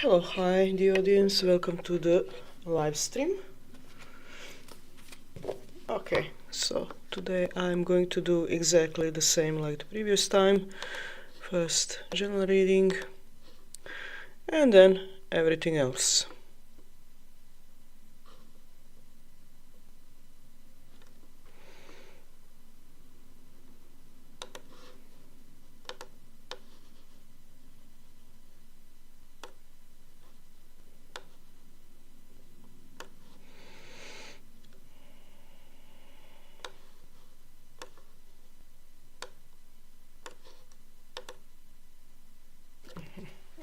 Hello, hi the audience, welcome to the live stream. Okay, so today I'm going to do exactly the same like the previous time. First general reading and then everything else.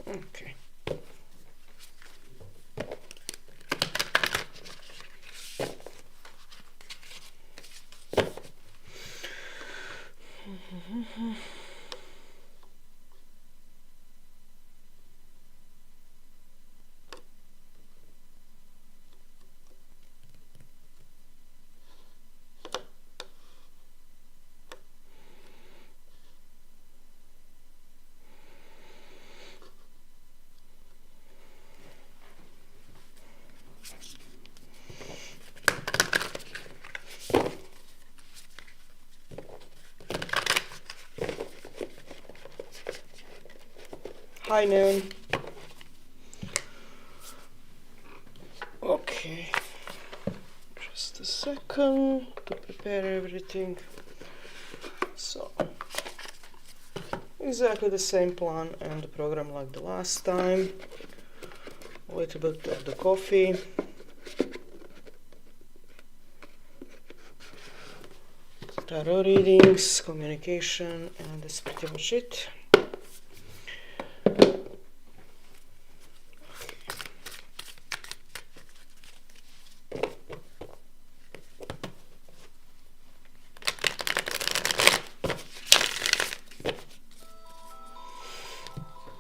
Okay. Hi Noon. Okay, just a second to prepare everything. So, exactly the same plan and the program like the last time. A little bit of the coffee. Tarot readings, communication, and that's pretty much it.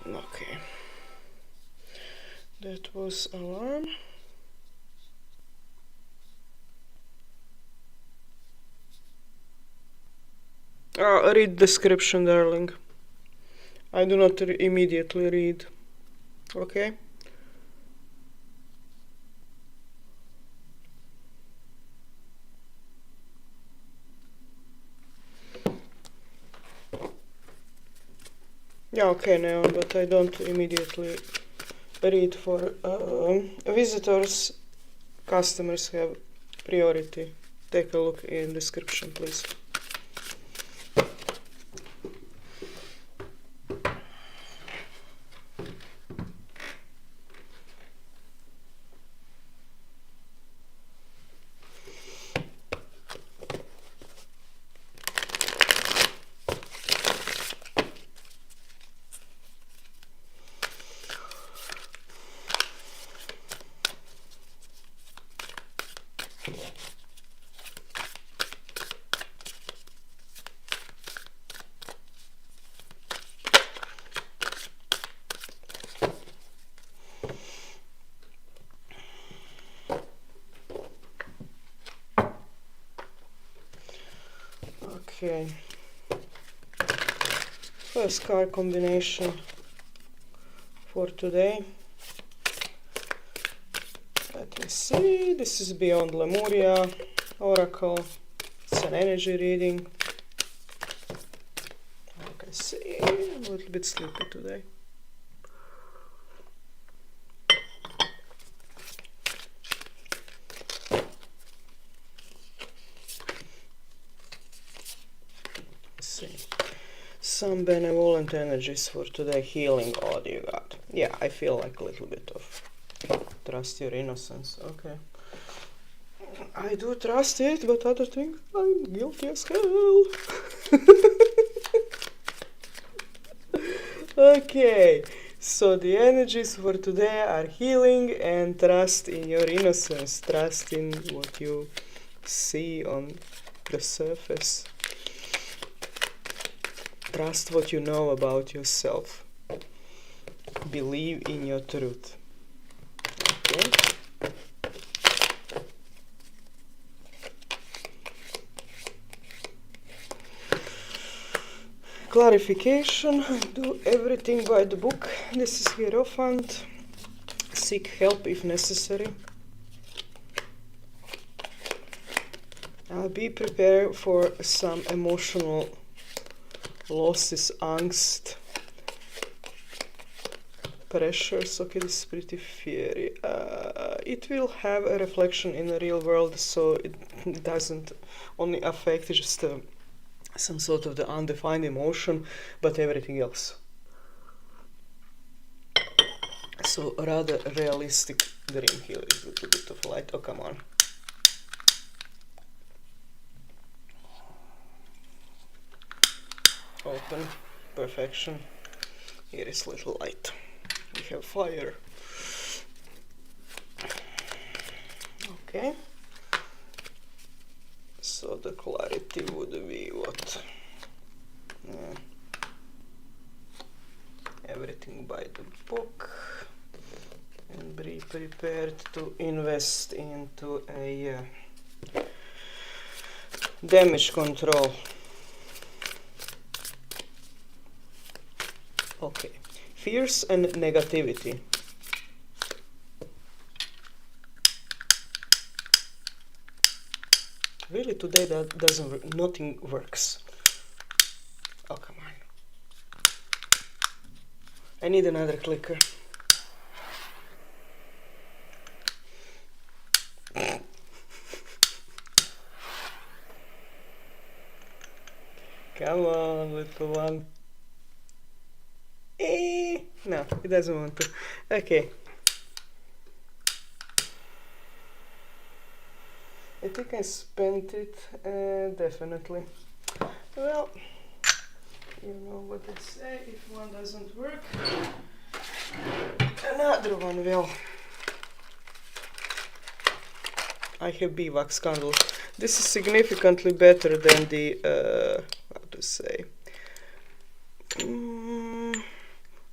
Okay, that was alarm. Read description, darling. I do not immediately read. Okay? Yeah, okay, now, but I don't immediately read for visitors. Customers have priority. Take a look in description, please. Okay. First card combination for today. Let me see. This is Beyond Lemuria Oracle. It's an energy reading. I can see I'm a little bit sleepy today. Let's see. Some benevolent energies for today. Healing. Oh dear God. Yeah, I feel like a little bit of trust your innocence. Okay. I do trust it, but other things I'm guilty as hell. Okay, so the energies for today are healing and trust in your innocence, trust in what you see on the surface, trust what you know about yourself, believe in your truth. Okay. Clarification, do everything by the book. This is Hierophant. seek help if necessary. Be prepared for some emotional losses, angst, pressures. Okay, this is pretty fiery. It will have a reflection in the real world, so it doesn't only affect just some sort of the undefined emotion, but everything else. So rather realistic dream here is a little bit of light. Oh, come on. Open, perfection. Here is little light. We have fire. Okay. So the clarity would be what? Everything by the book. And be prepared to invest into a damage control. Okay, fears and negativity. Really, today that doesn't work. Nothing works. Oh, come on. I need another clicker. Come on, little one. No, it doesn't want to. Okay. I think I spent it, definitely. Well, you know what they say, if one doesn't work, another one will. I have beeswax candle. This is significantly better than the, how to say,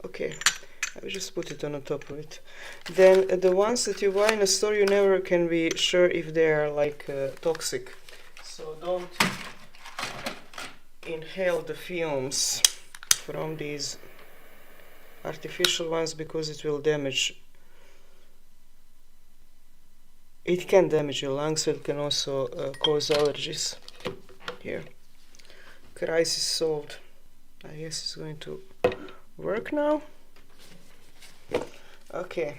okay, I will just put it on the top of it. Then the ones that you buy in a store, you never can be sure if they are like toxic. So don't inhale the fumes from these artificial ones because it will damage. It can damage your lungs, it can also cause allergies. Here. Crisis solved. I guess it's going to work now. Okay.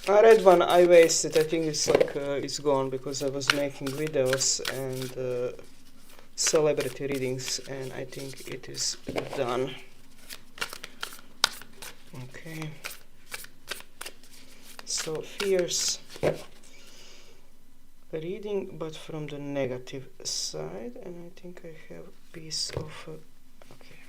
A red one I wasted. I think it's like it's gone because I was making videos and celebrity readings, and I think it is done. Okay. So fierce reading, but from the negative side, and I think I have a piece of okay.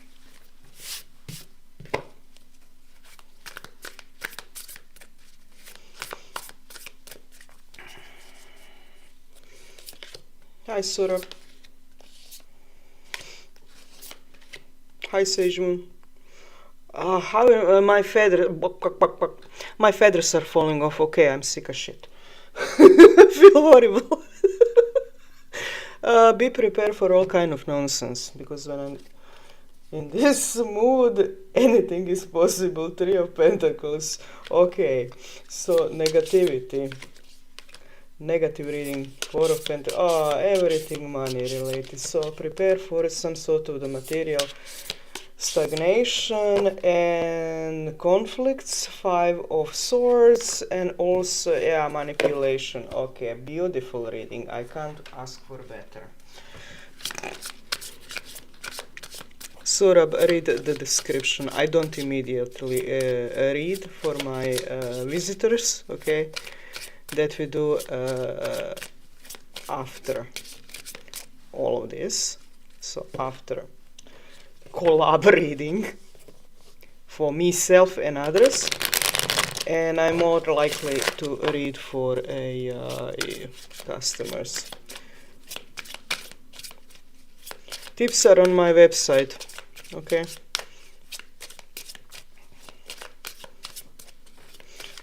Hi Sora. Hi Sage Moon. How my feathers are falling off. Okay, I'm sick of shit. I feel horrible. Be prepared for all kind of nonsense, because when I'm in this mood, anything is possible. 3 of Pentacles. Okay, so negativity. Negative reading. 4 of Pentacles. Oh, everything money related. So prepare for some sort of the material stagnation and conflicts. 5 of Swords, and also manipulation. Okay, beautiful reading. I can't ask for better. Sorab, read the description. I don't immediately read for my visitors. Okay, that we do after all of this. So after collab reading for myself and others, and I'm more likely to read for customers. Tips are on my website. Okay.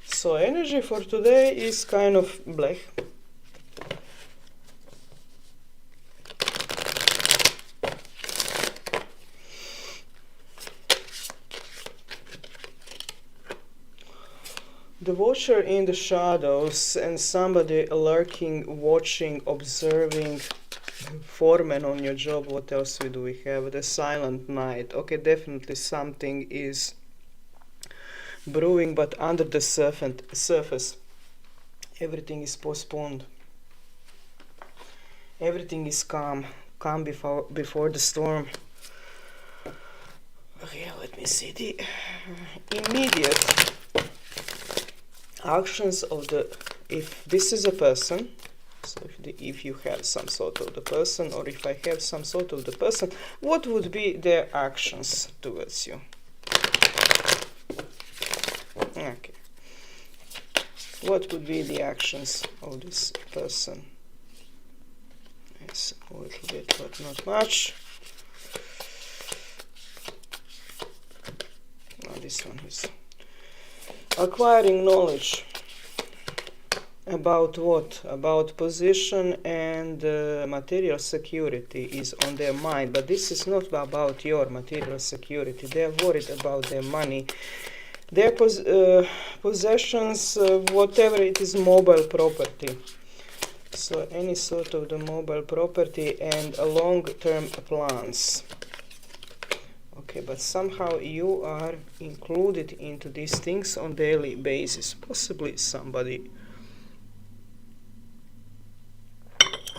So energy for today is kind of black. The watcher in the shadows and somebody lurking, watching, observing, foreman on your job. What else do we have? The silent night. Okay, definitely something is brewing, but under the surface everything is postponed. Everything is calm before the storm. Okay, let me see the immediate actions of the, if this is a person, so if you have some sort of the person, or if I have some sort of the person, what would be their actions towards you? Okay. What would be the actions of this person? Yes, a little bit, but not much. This one is acquiring knowledge. About what? About position and material security is on their mind, but this is not about your material security. They are worried about their money, their possessions, whatever it is, mobile property. So any sort of the mobile property and long-term plans. Okay, but somehow you are included into these things on daily basis. Possibly somebody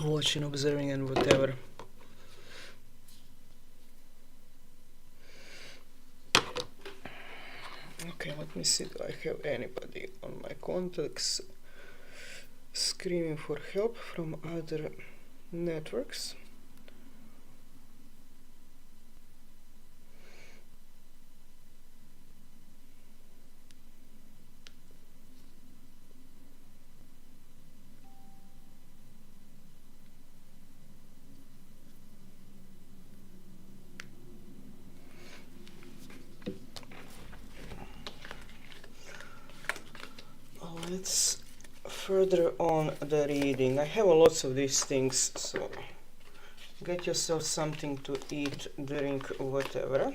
watching, observing, and whatever. Okay, let me see. Do I have anybody on my contacts screaming for help from other networks? Let's further on the reading. I have lots of these things, so get yourself something to eat, drink, whatever.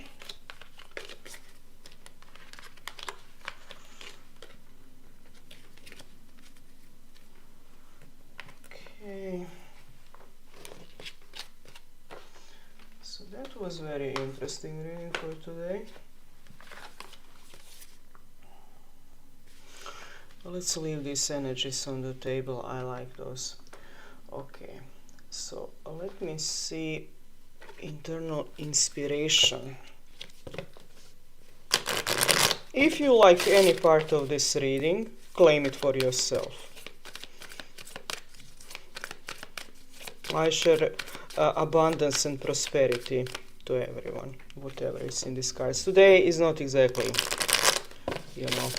Okay. So that was very interesting reading for today. Let's leave these energies on the table. I like those. Okay, so let me see internal inspiration. If you like any part of this reading, claim it for yourself. I share abundance and prosperity to everyone, whatever is in this cards. Today is not exactly, you know,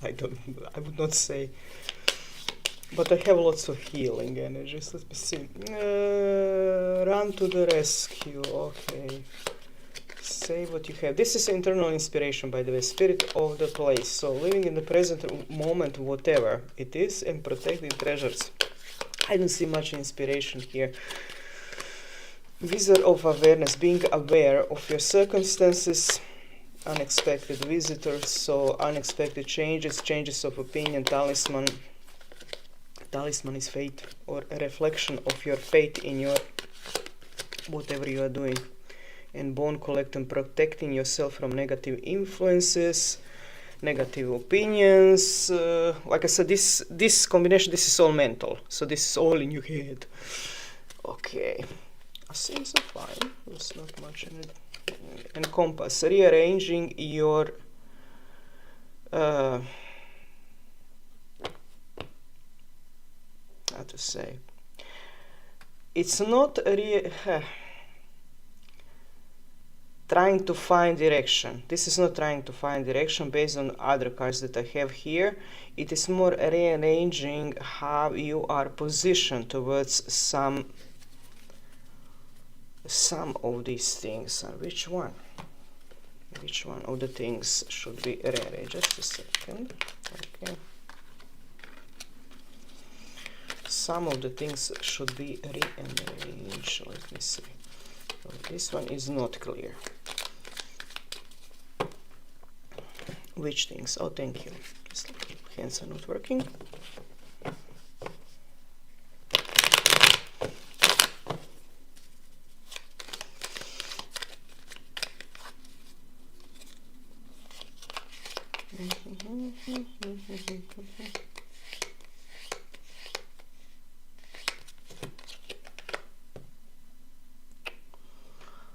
I would not say, but I have lots of healing energies. Let me see. Run to the rescue. Okay. Say what you have. This is internal inspiration, by the way, spirit of the place. So living in the present moment, whatever it is, and protecting treasures. I don't see much inspiration here. Wizard of awareness, being aware of your circumstances. Unexpected visitors, so unexpected changes of opinion. Talisman is fate, or a reflection of your faith in your whatever you are doing. And bone collecting, protecting yourself from negative influences, negative opinions. Like I said, this combination, this is all mental, so this is all in your head. Okay, things are fine. There's not much in it. And compass, rearranging your how to say, it's not trying to find direction. This is not trying to find direction based on other cards that I have here. It is more rearranging how you are positioned towards some of these things. Which one of the things should be rearranged? Just a second. Okay. Some of the things should be rearranged. Let me see. So this one is not clear. Which things? Oh, thank you. Hands are not working.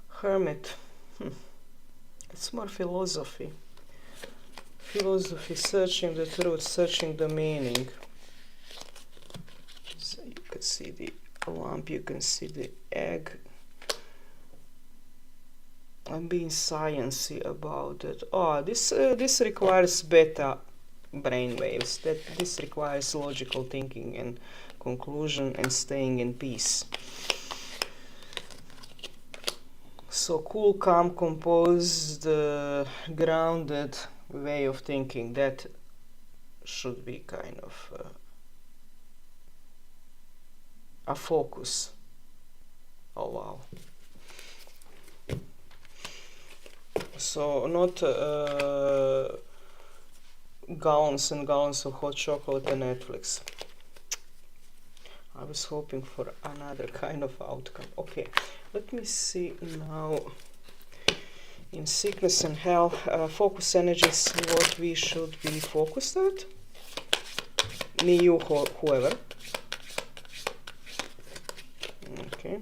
Hermit. It's more philosophy. Philosophy, searching the truth, searching the meaning. So you can see the lamp, you can see the egg. I'm being sciencey about it. Oh, this requires beta brainwaves. This requires logical thinking and conclusion and staying in peace. So cool, calm, composed, grounded way of thinking. That should be kind of a focus. Oh wow. So not gallons and gallons of hot chocolate and Netflix. I was hoping for another kind of outcome. Okay, let me see now. In sickness and health, focus energies, what we should be focused at. Me, you, whoever. Okay.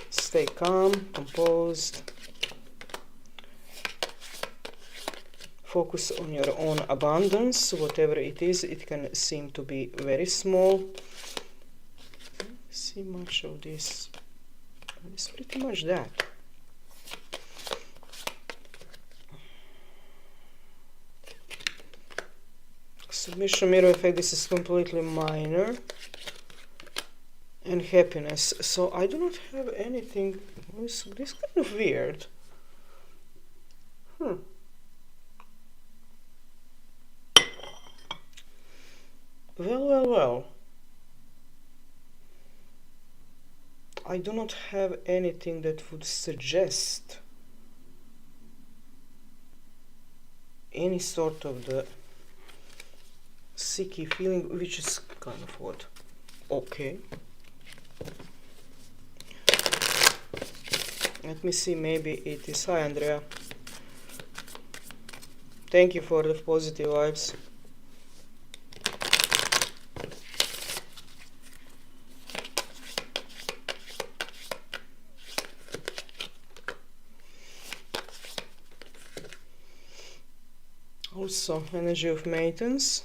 Stay calm, composed. Focus on your own abundance, whatever it is. It can seem to be very small. See much of this. It's pretty much that. Submission, mirror effect, this is completely minor. And happiness. So I do not have anything. This kind of weird. Well. I do not have anything that would suggest any sort of the sicky feeling, which is kind of what? Okay. Let me see, maybe it is. Hi, Andrea. Thank you for the positive vibes. Also, energy of maintenance.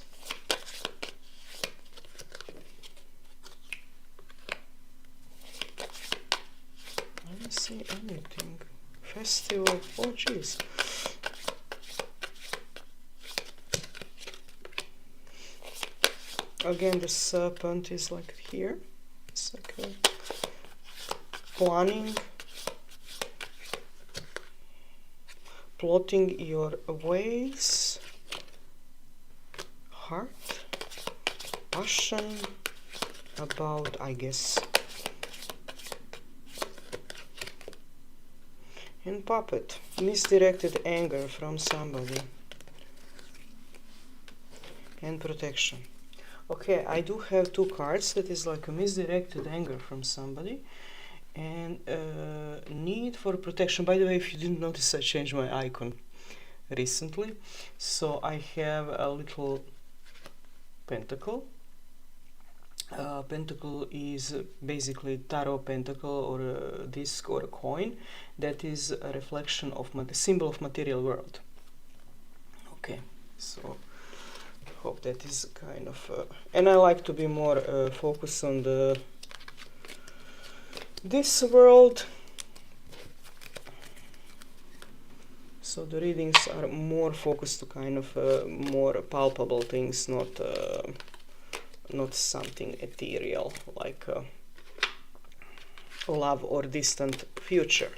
I don't see anything. Festival. Oh, jeez. Again, the serpent is like here. It's like planning, plotting your ways, heart, passion about, I guess. And puppet, misdirected anger from somebody. And protection. Okay, I do have two cards that is like a misdirected anger from somebody and need for protection. By the way, if you didn't notice, I changed my icon recently. So I have a little pentacle. Pentacle is basically tarot pentacle or a disc or a coin that is a reflection of the symbol of material world. Okay, so hope that is kind of and I like to be more focused on this world, so the readings are more focused to kind of more palpable things, not something ethereal like love or distant future.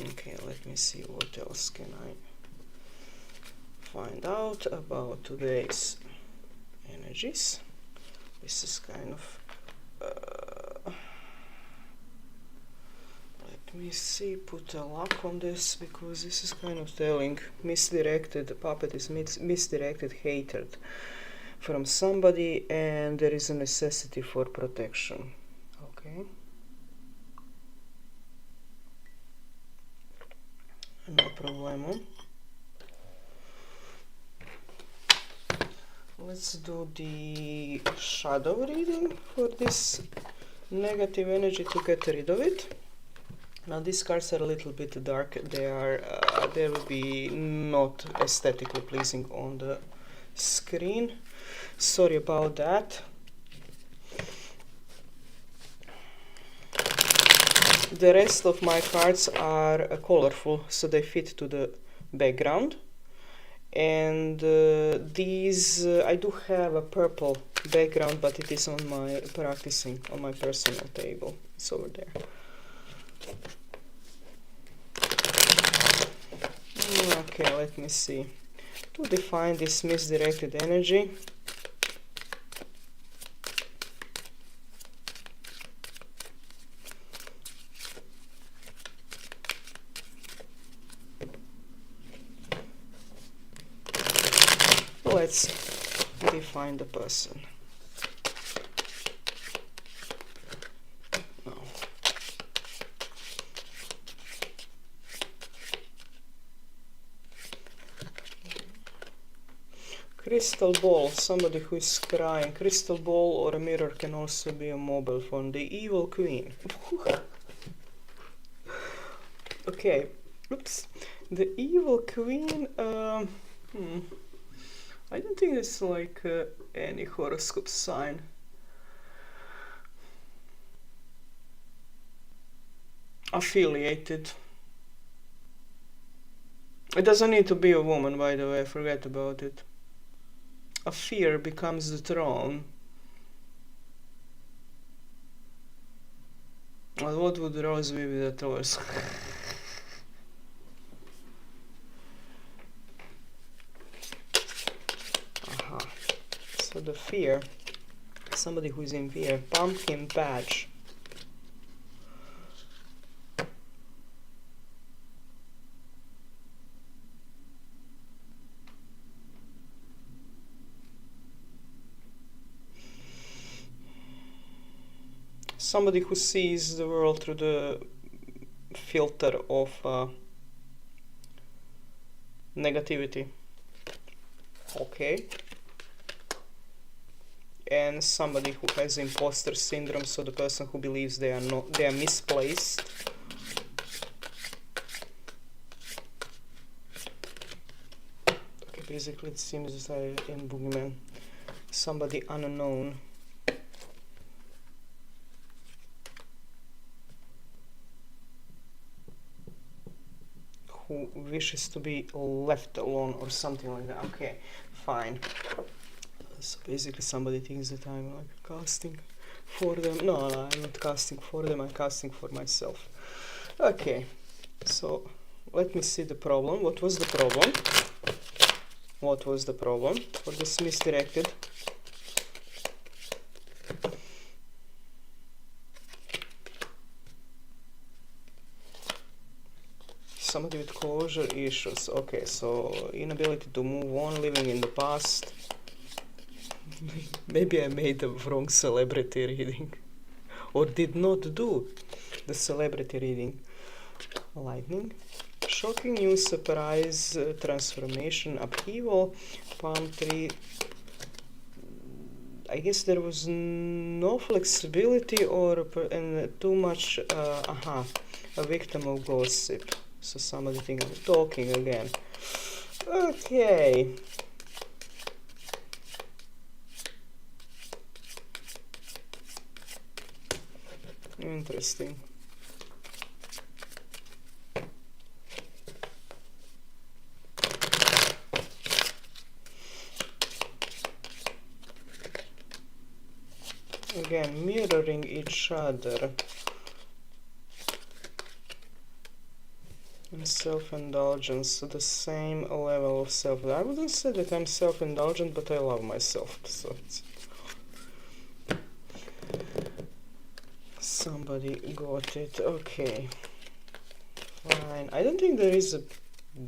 Okay, let me see what else can I find out about today's energies. This is kind of let Let me see, put a lock on this, because this is kind of telling misdirected, the puppet is misdirected hatred from somebody, and there is a necessity for protection. Okay. No problemo. Let's do the shadow reading for this negative energy to get rid of it. Now these cards are a little bit dark. They will be not aesthetically pleasing on the screen. Sorry about that. The rest of my cards are colorful, so they fit to the background. And these, I do have a purple background, but it is on my practicing, on my personal table. It's over there. Okay, let me see. To define this misdirected energy, let's define the person. No. Crystal ball, somebody who is crying. Crystal ball or a mirror can also be a mobile phone. The evil queen. Okay, oops. The evil queen, I don't think it's like any horoscope sign. Affiliated. It doesn't need to be a woman, by the way, forget about it. A fear becomes the throne. Well, what would Rose be with a horse? So the fear, somebody who is in fear, pumpkin patch. Somebody who sees the world through the filter of negativity. Okay. And somebody who has imposter syndrome, so the person who believes they are misplaced. Okay, basically it seems that in Boogeyman, somebody unknown. Who wishes to be left alone or something like that. Okay, fine. So basically somebody thinks that I'm like casting for them. No, I'm not casting for them, I'm casting for myself. Okay, so let me see the problem. What was the problem? What was the problem for this misdirected? Somebody with closure issues. Okay, so inability to move on, living in the past. Maybe I made the wrong celebrity reading, or did not do the celebrity reading. Lightning, shocking news, surprise, transformation, upheaval, palm tree. I guess there was no flexibility or and too much. A victim of gossip. So somebody think I'm talking again. Okay. Interesting. Again, mirroring each other. And self-indulgence, the same level of self. I wouldn't say that I'm self-indulgent, but I love myself. So somebody got it. Okay. Fine. I don't think there is a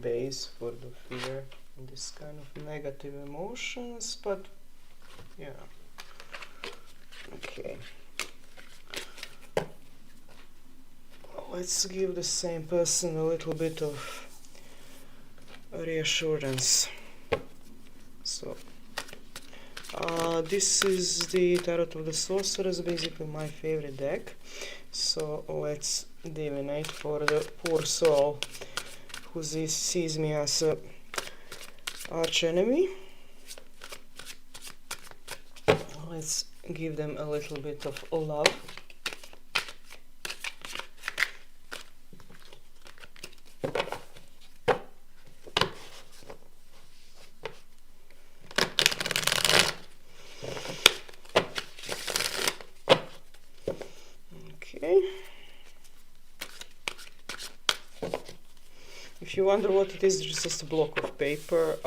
base for the fear and this kind of negative emotions, but yeah. Okay. Let's give the same person a little bit of reassurance. So, this is the Tarot of the Sorceress, basically my favorite deck. So let's divinate for the poor soul who sees me as a arch enemy. Let's give them a little bit of love. If you wonder what it is, it's just a block of paper.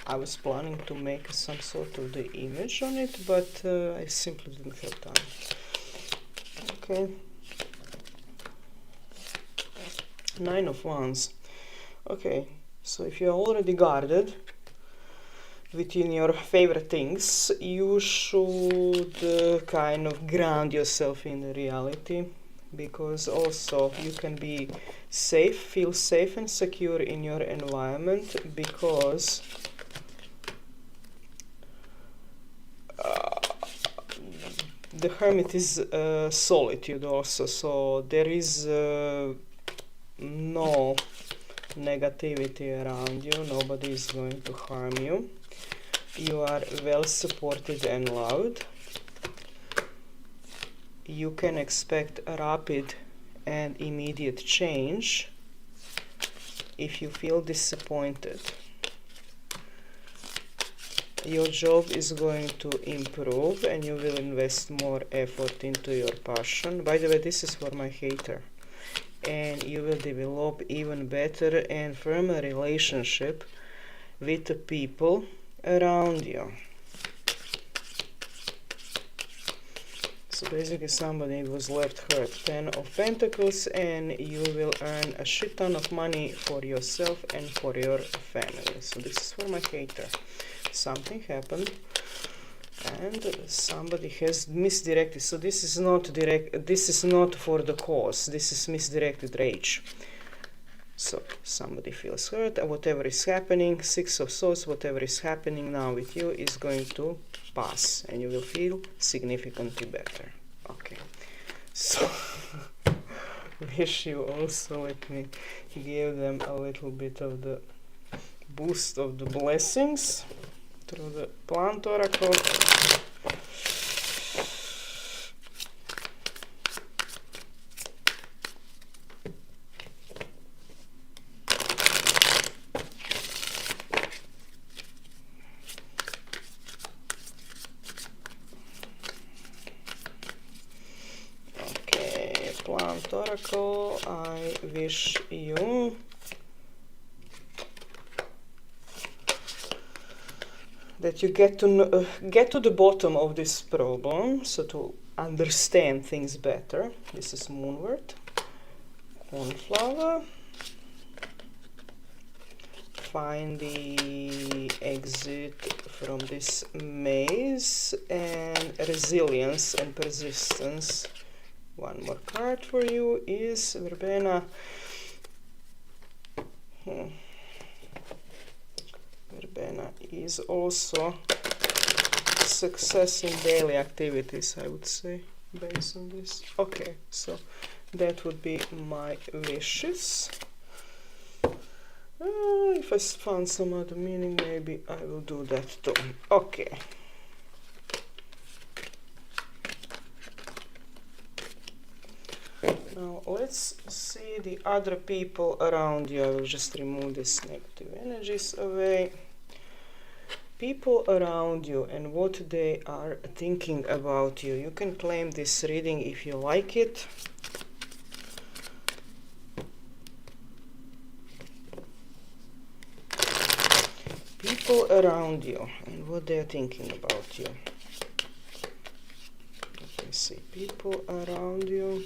I was planning to make some sort of the image on it, but I simply didn't have time. Okay. 9 of Wands. Okay, so if you're already guarded within your favorite things, you should kind of ground yourself in the reality, because also you can be safe, feel safe and secure in your environment, because the Hermit is solitude also, so there is no negativity around you, nobody is going to harm you. You are well supported and loved. You can expect a rapid and immediate change if you feel disappointed. Your job is going to improve and you will invest more effort into your passion. By the way, this is for my hater. And you will develop even better and firmer relationship with the people around you. So basically somebody was left hurt. 10 of Pentacles, and you will earn a shit ton of money for yourself and for your family. So this is for my hater. Something happened and somebody has misdirected. So this is not direct, this is not for the cause, this is misdirected rage. So somebody feels hurt, and whatever is happening, 6 of Swords, whatever is happening now with you is going to pass and you will feel significantly better. Okay, so wish you also, let me give them a little bit of the boost of the blessings through the Plant Oracle. Okay, Plant Oracle, I wish you that you get to the bottom of this problem, so to understand things better. This is Moonward, Cornflower. Find the exit from this maze, and resilience and persistence. One more card for you is Verbena. Verbena is also success in daily activities, I would say, based on this. Okay, so that would be my wishes. If I found some other meaning, maybe I will do that too. Okay. Now let's see the other people around you. I will just remove these negative energies away. People around you and what they are thinking about you. You can claim this reading if you like it. People around you and what they are thinking about you. Let me see. People around you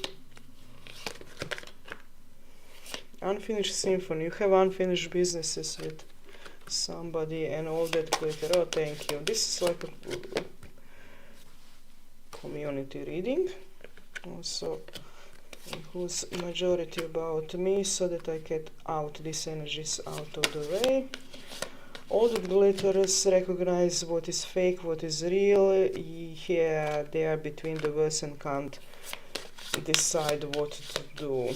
Unfinished symphony. You have unfinished businesses with somebody and all that glitter. Oh, thank you. This is like a community reading. Also, whose majority about me, so that I get out these energies out of the way. All the glitters recognize what is fake, what is real. Yeah, they are between the words and can't decide what to do.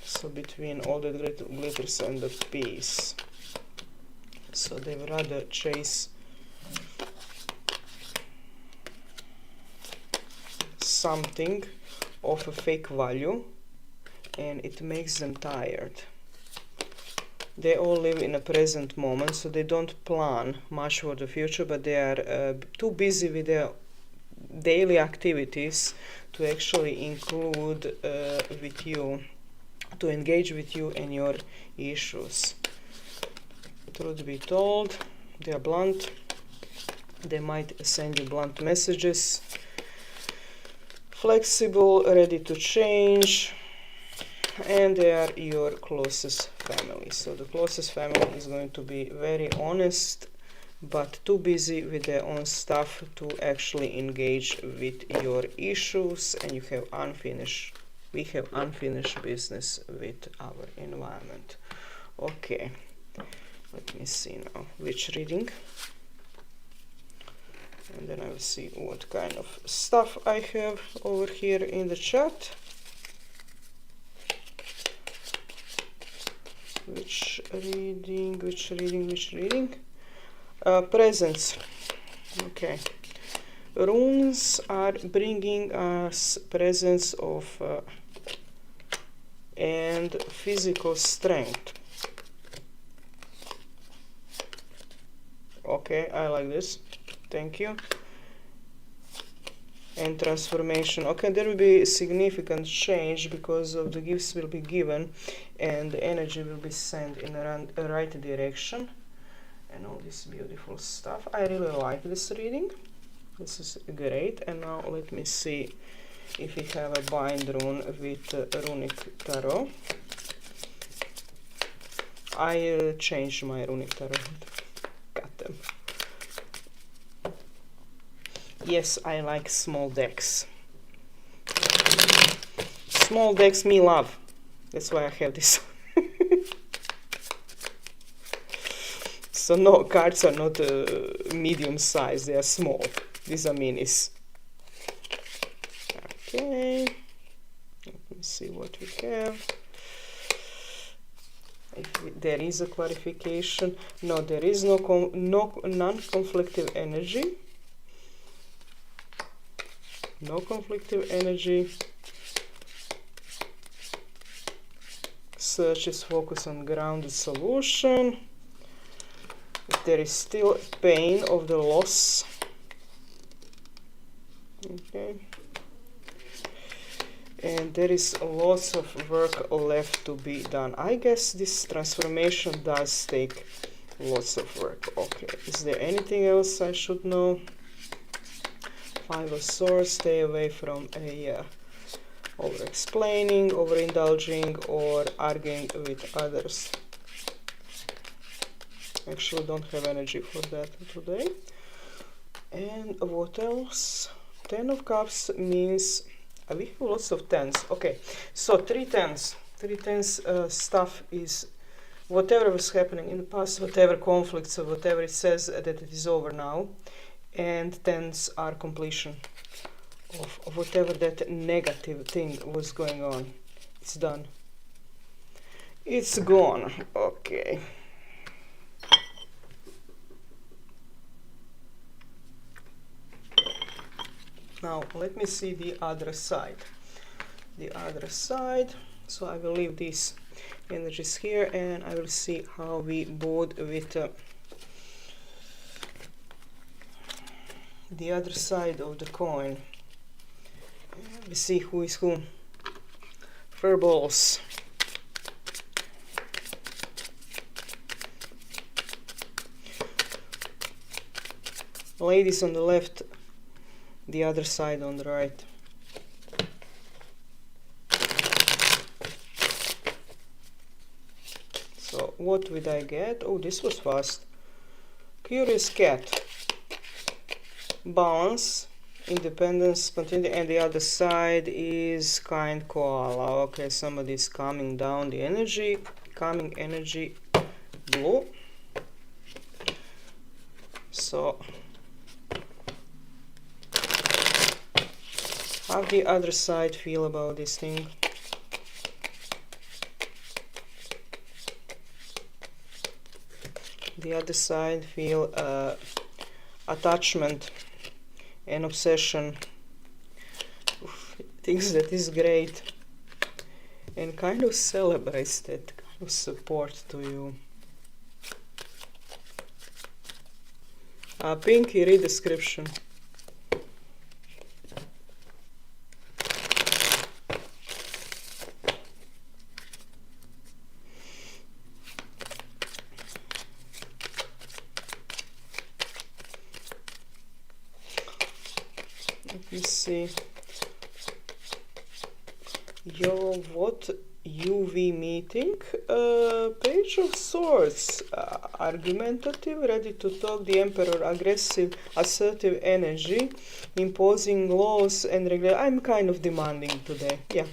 So between all the glitters and the peace. So they would rather chase something of a fake value, and it makes them tired. They all live in a present moment, so they don't plan much for the future, but they are too busy with their daily activities to actually include with you, to engage with you and your issues. Truth be told, they are blunt. They might send you blunt messages. Flexible, ready to change, and they are your closest family. So the closest family is going to be very honest, but too busy with their own stuff to actually engage with your issues, and you have unfinished, we have unfinished business with our environment. Okay, let me see now which reading, and then I will see what kind of stuff I have over here in the chat. Which reading? Presence. Okay. Runes are bringing us presence of and physical strength. Okay, I like this. Thank you. And transformation. Okay, there will be significant change because of the gifts will be given and the energy will be sent in a right direction and all this beautiful stuff. I really like this reading. This is great. And now let me see if we have a bind rune with runic tarot. I changed my runic tarot. Got them. Yes, I like small decks. Small decks me love. That's why I have this. So no, cards are not medium size, they are small. These are minis. Okay. Let me see what we have. If there is a clarification. No, there is no non-conflictive energy. No conflictive energy. Search is focus on grounded solution. There is still pain of the loss. Okay. And there is lots of work left to be done. I guess this transformation does take lots of work. Okay. Is there anything else I should know? Five of Swords, stay away from over-explaining, over-indulging, or arguing with others. Actually, don't have energy for that today. And what else? 10 of Cups means we have lots of tens. Okay, so 3 tens. 3 tens stuff is whatever was happening in the past, whatever conflicts or whatever it says that it is over now. And tens are completion of whatever that negative thing was going on. It's done. It's gone. Okay. Now let me see the other side. The other side. So I will leave these energies here and I will see how we board with the other side of the coin. We see who is who. Furballs. Ladies on the left, the other side on the right. So what would I get? Oh, this was fast. Curious cat. Balance, independence, spontaneity, and the other side is kind koala. Okay, somebody's calming down the energy. Calming energy, blue. So how the other side feel about this thing? The other side feel attachment and obsession. Oof, thinks that is great and kind of celebrates that kind of support to you. Pinky, read description. Let me see. Your what? UV meeting, Page of Swords, argumentative, ready to talk, the Emperor, aggressive, assertive energy, imposing laws and regulations. I'm kind of demanding today, yeah.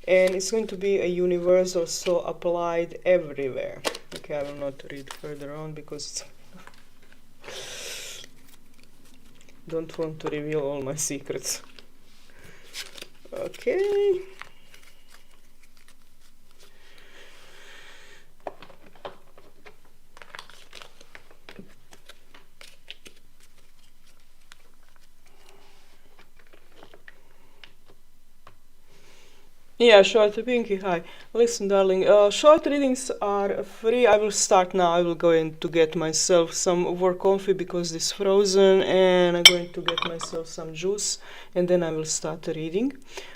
And it's going to be a universal, so applied everywhere. Okay, I will not read further on because don't want to reveal all my secrets. Okay. Yeah, short Pinky, hi. Listen, darling, short readings are free. I will start now. I will go in to get myself some more coffee because it's frozen, and I'm going to get myself some juice, and then I will start reading.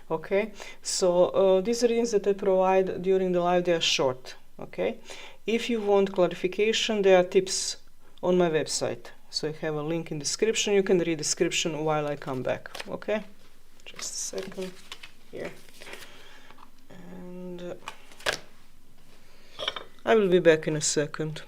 Okay, so these readings that I provide during the live, they are short. Okay, if you want clarification, there are tips on my website. So I have a link in description. You can read description while I come back. Okay, just a second here. And I will be back in a second.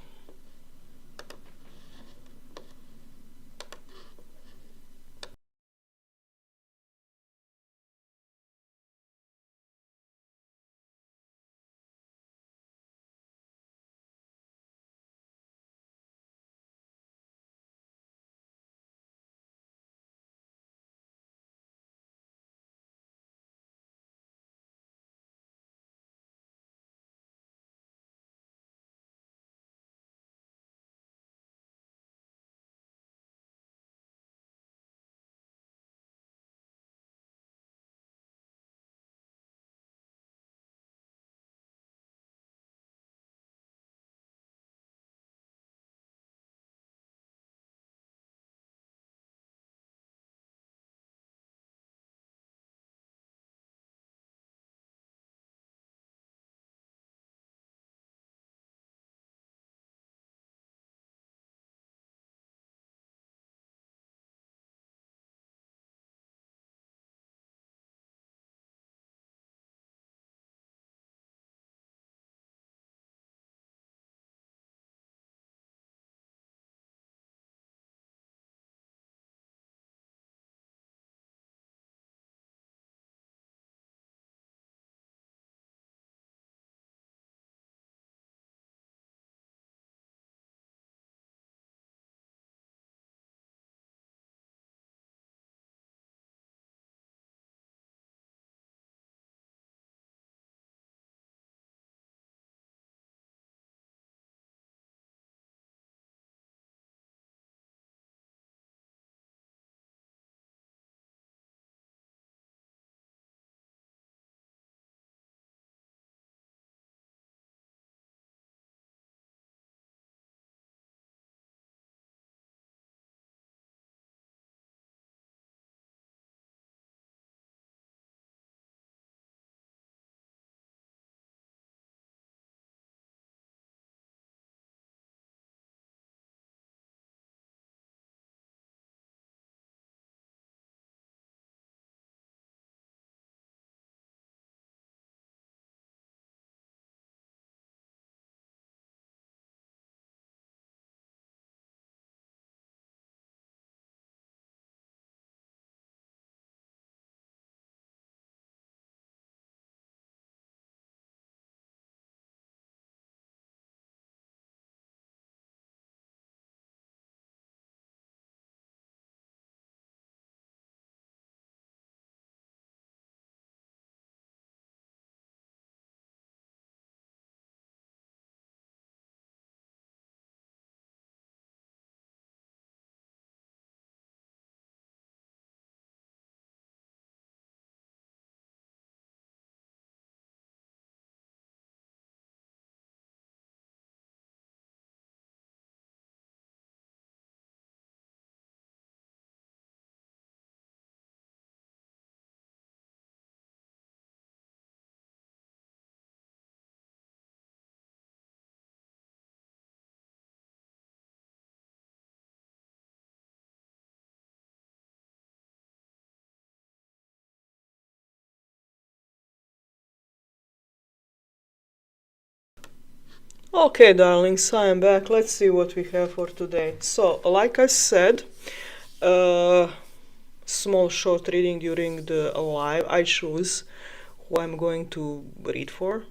Okay, darlings, I am back. Let's see what we have for today. So, like I said, small short reading during the live. I choose who I'm going to read for.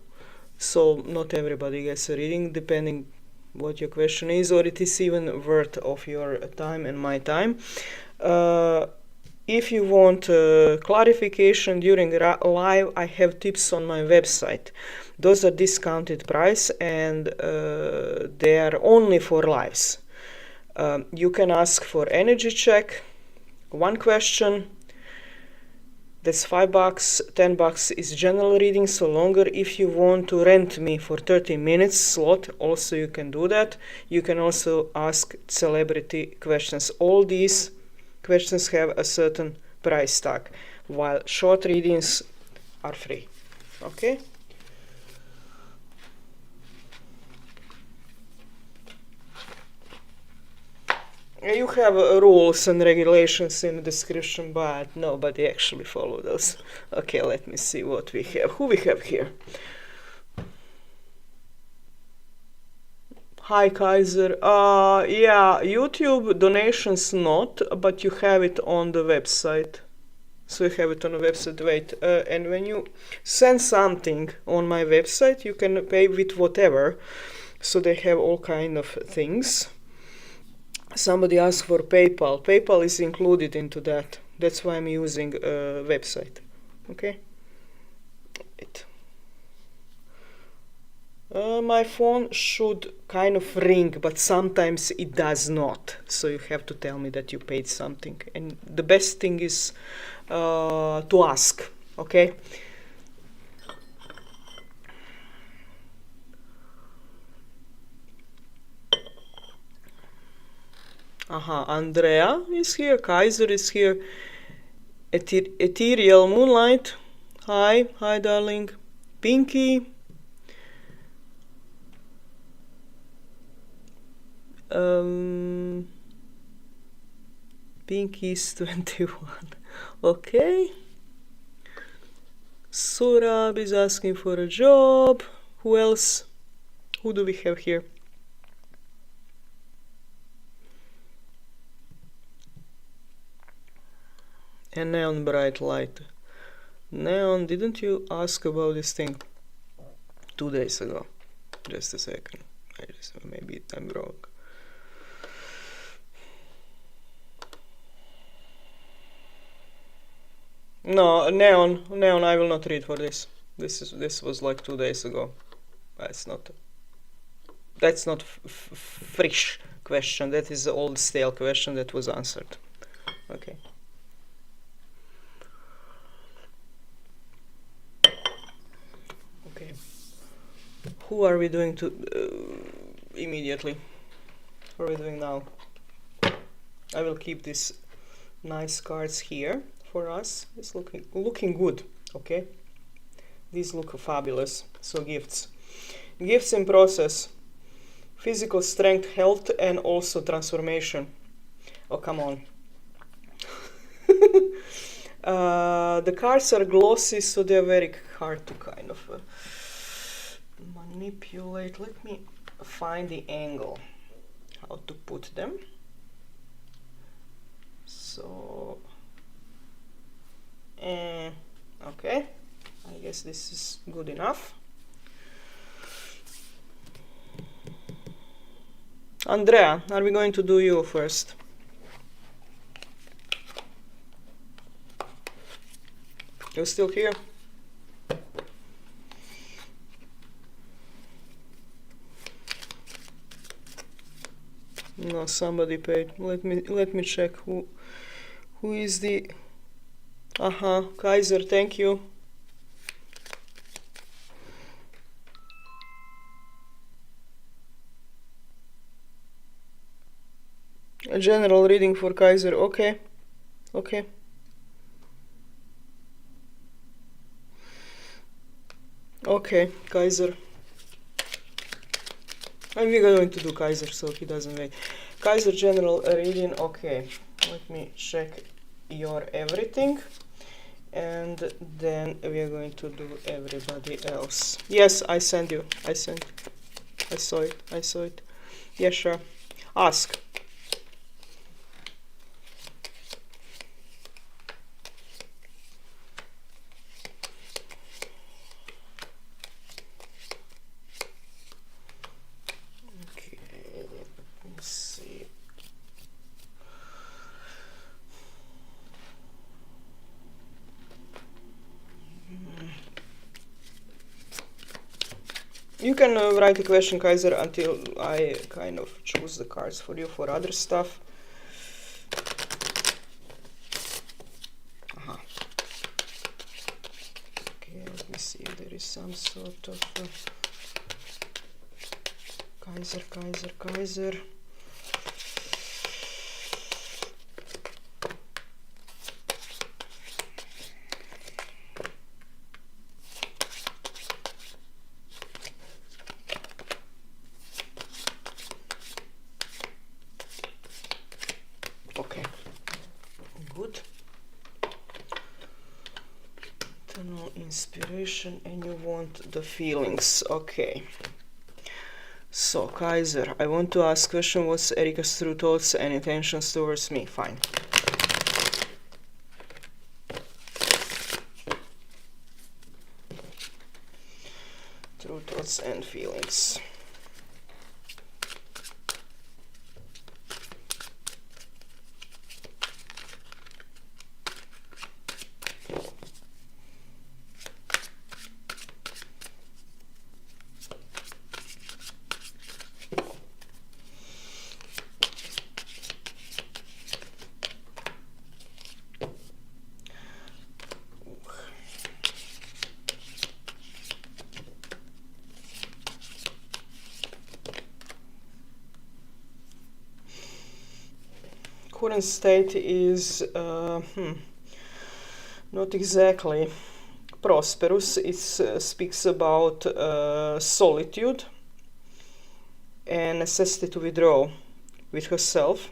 So, not everybody gets a reading, depending what your question is, or it is even worth of your time and my time. If you want clarification during live, I have tips on my website. Those are discounted price and they are only for lives. You can ask for energy check, one question. That's $5. $10 is general reading, so longer. If you want to rent me for 30 minutes slot, also you can do that. You can also ask celebrity questions. All these questions have a certain price tag, while short readings are free. Okay? You have rules and regulations in the description, but nobody actually follow those. Okay, let me see what we have. Who we have here? Hi Kaiser. Yeah, YouTube donations not, but you have it on the website. So you have it on the website. Wait, and when you send something on my website, you can pay with whatever. So they have all kind of things. Somebody asked for PayPal. PayPal is included into that. That's why I'm using a website. Okay. My phone should kind of ring, but sometimes it does not. So you have to tell me that you paid something. And the best thing is to ask. Okay. Andrea is here. Kaiser is here. Ethereal Moonlight. Hi, darling. Pinky. Pinky's 21. Okay. Surab is asking for a job. Who else? Who do we have here? And Neon Bright Light. Neon, didn't you ask about this thing 2 days ago? Just a second. Maybe I'm wrong. No, Neon, I will not read for this. This was like 2 days ago. That's not fresh question. That is the old stale question that was answered. Okay. Okay. Who are we doing to immediately? What are we doing now? I will keep these nice cards here for us. It's looking good. Okay. These look fabulous. So gifts in process. Physical strength, health, and also transformation. Oh, come on. The cards are glossy, so they're very hard to kind of manipulate. Let me find the angle, how to put them. So, okay, I guess this is good enough. Andrea, are we going to do you first? You're still here? No, somebody paid. Let me check who is the Kaiser, thank you. A general reading for Kaiser. Okay. Okay, Kaiser. And we're going to do Kaiser so he doesn't wait. Kaiser general reading. Okay, let me check your everything and then we are going to do everybody else. Yes, I sent you. I saw it. I saw it. Yeah, sure. Ask. Okay, let me see. You can write a question, Kaiser, until I kind of choose the cards for you for other stuff. Okay, let me see if there is some sort of Kaiser. Okay, good. Eternal inspiration, and you want the feelings. Okay. So, Kaiser, I want to ask question, what's Erika's true thoughts and intentions towards me? Fine. True thoughts and feelings. Current state is not exactly prosperous. It speaks about solitude and necessity to withdraw with herself,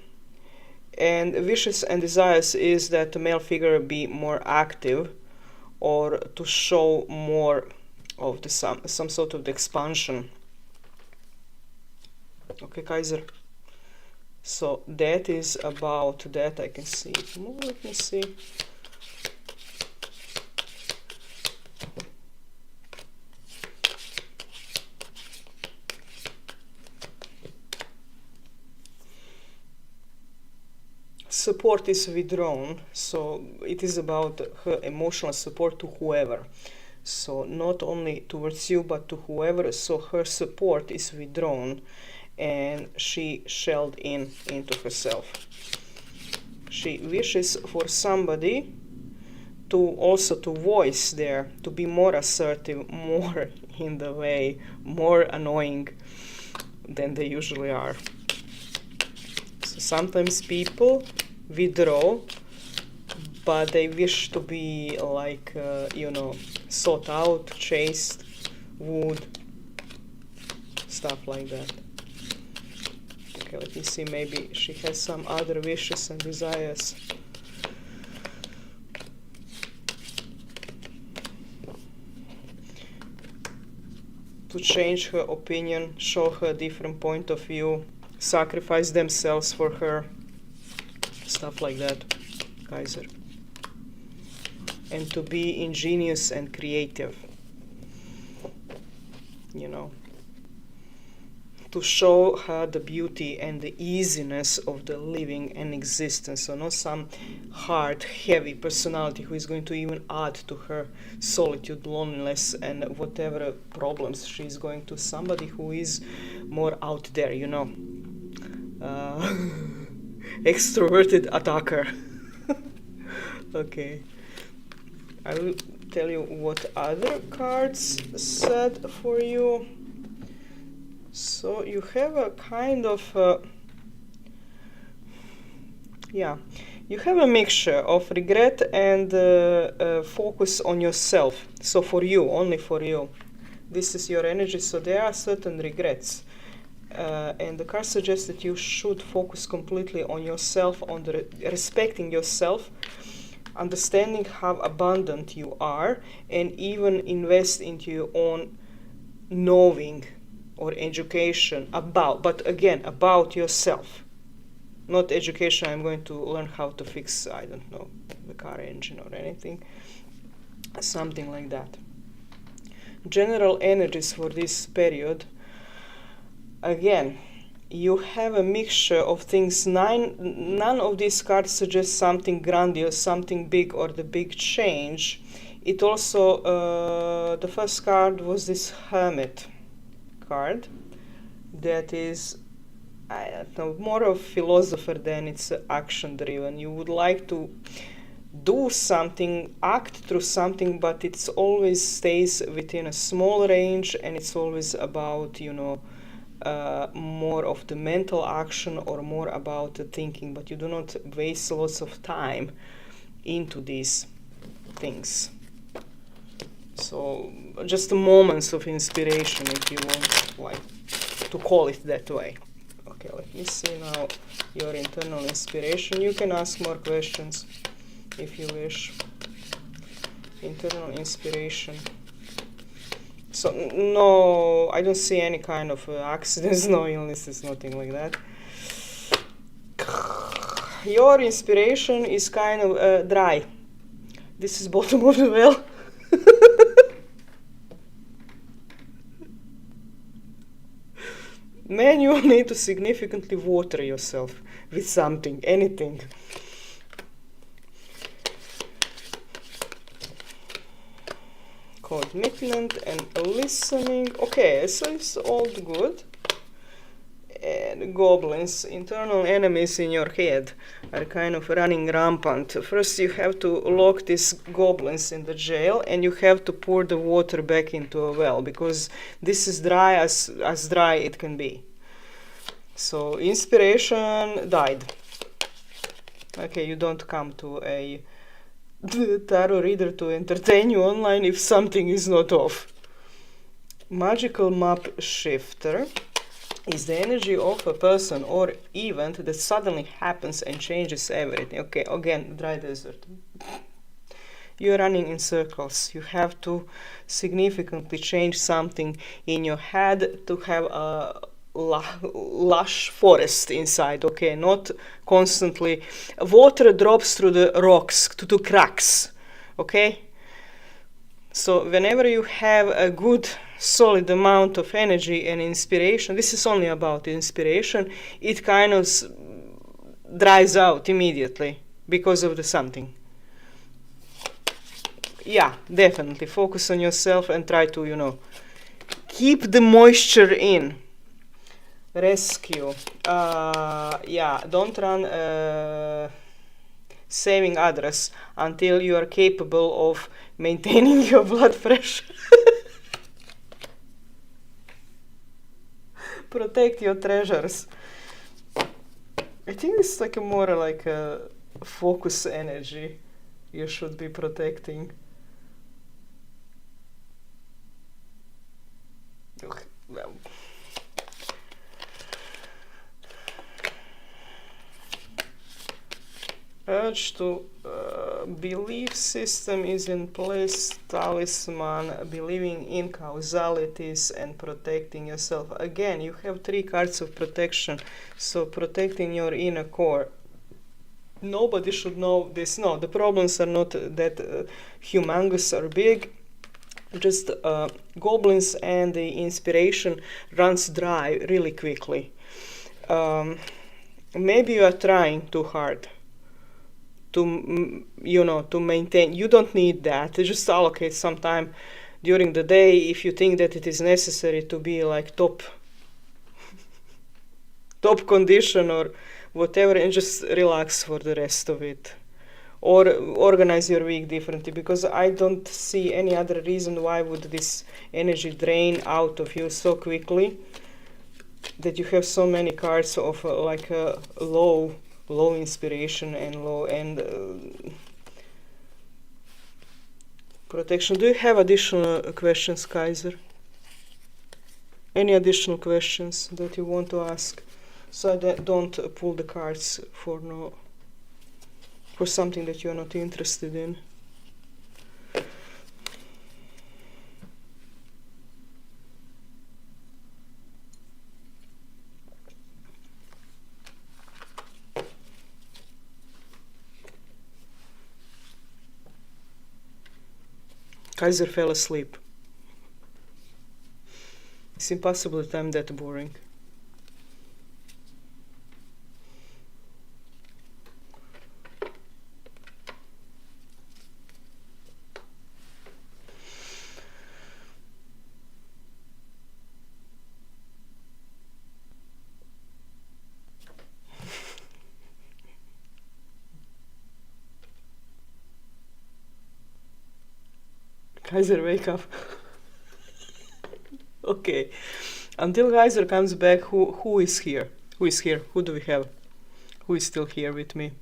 and wishes and desires is that the male figure be more active or to show more of the some sort of the expansion. Okay, Kaiser. So that is about that. I can see it more. Let me see. Support is withdrawn, so it is about her emotional support to whoever. So not only towards you, but to whoever. So her support is withdrawn, and she shelled into herself. She wishes for somebody to also to voice there, to be more assertive, more in the way, more annoying than they usually are. So sometimes people withdraw, but they wish to be like, sought out, chased, wooed, stuff like that. Okay, let me see, maybe she has some other wishes and desires. To change her opinion, show her a different point of view, sacrifice themselves for her, stuff like that, Kaiser. And to be ingenious and creative, to show her the beauty and the easiness of the living and existence. So not some hard, heavy personality who is going to even add to her solitude, loneliness, and whatever problems she's going to. Somebody who is more out there, extroverted attacker. Okay. I will tell you what other cards said for you. So you have a kind of you have a mixture of regret and focus on yourself. So for you, only for you, this is your energy. So there are certain regrets, and the card suggests that you should focus completely on yourself, on the respecting yourself, understanding how abundant you are, and even invest into your own knowing or education about, but again, about yourself. Not education, I'm going to learn how to fix, I don't know, the car engine or anything. Something like that. General energies for this period. Again, you have a mixture of things. None of these cards suggest something grandiose, something big, or the big change. It also, the first card was this Hermit card that is, I don't know, more of a philosopher than it's action driven. You would like to do something, act through something, but it's always stays within a small range, and it's always about, you know, more of the mental action or more about the thinking, but you do not waste lots of time into these things. So just moments of inspiration, if you want, like, to call it that way. Okay, let me see now your internal inspiration. You can ask more questions if you wish. Internal inspiration. So no, I don't see any kind of accidents, no illnesses, nothing like that. Your inspiration is kind of dry. This is bottom of the well. Man, you need to significantly water yourself with something, anything. Commitment and listening. Okay, so it's all good. And goblins, internal enemies in your head, are kind of running rampant. First you have to lock these goblins in the jail, and you have to pour the water back into a well, because this is dry as dry it can be. So inspiration died. Okay, you don't come to a tarot reader to entertain you online if something is not off. Magical map shifter is the energy of a person or event that suddenly happens and changes everything. Okay, again, dry desert. You're running in circles. You have to significantly change something in your head to have a lush forest inside. Okay, not constantly. Water drops through the rocks, to cracks. Okay? So whenever you have a good solid amount of energy and inspiration, this is only about inspiration, it kind of dries out immediately because of the something. Yeah, definitely focus on yourself and try to, you know, keep the moisture in. Rescue. Yeah, don't run saving others until you are capable of maintaining your blood pressure. Protect your treasures. I think it's like a more like a focus energy you should be protecting. Well. Urge to belief system is in place. Talisman, believing in causalities and protecting yourself. Again, you have 3 cards of protection, so protecting your inner core. Nobody should know this. No, the problems are not that humongous or big. Just goblins, and the inspiration runs dry really quickly. Maybe you are trying too hard to, you know, to maintain. You don't need that. Just allocate some time during the day if you think that it is necessary to be like top condition or whatever, and just relax for the rest of it, or organize your week differently, because I don't see any other reason why would this energy drain out of you so quickly that you have so many cards of like a low inspiration and low end protection. Do you have additional questions, Kaiser? Any additional questions that you want to ask? So that don't pull the cards for something that you're not interested in. Kaiser fell asleep. It's impossible that I'm that boring. Kaiser, wake up. Okay. Until Kaiser comes back, who is here? Who is here? Who do we have? Who is still here with me?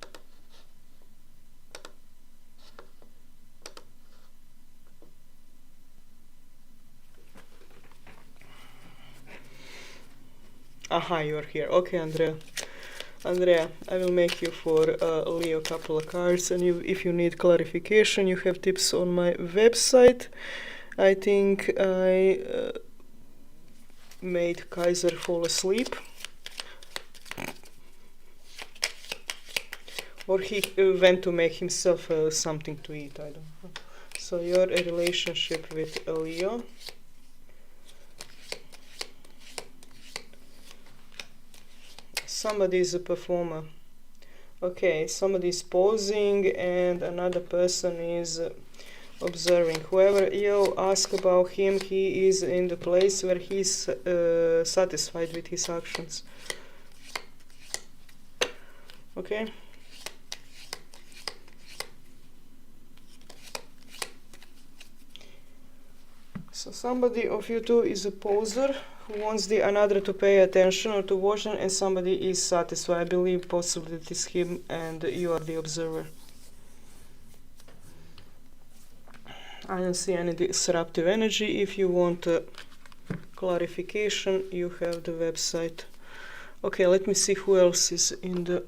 Aha, you are here. Okay, Andrea. Andrea, I will make you for Leo a couple of cards, and if you need clarification, you have tips on my website. I think I made Kaiser fall asleep. Or he went to make himself something to eat, I don't know. So your relationship with Leo. Somebody is a performer. Okay, somebody is posing and another person is observing. Whoever you ask about him, he is in the place where he's satisfied with his actions. Okay. So somebody of you two is a poser who wants the another to pay attention or to watch them, and somebody is satisfied. I believe possibly it is him and you are the observer. I don't see any disruptive energy. If you want clarification, you have the website. Okay, let me see who else is in the...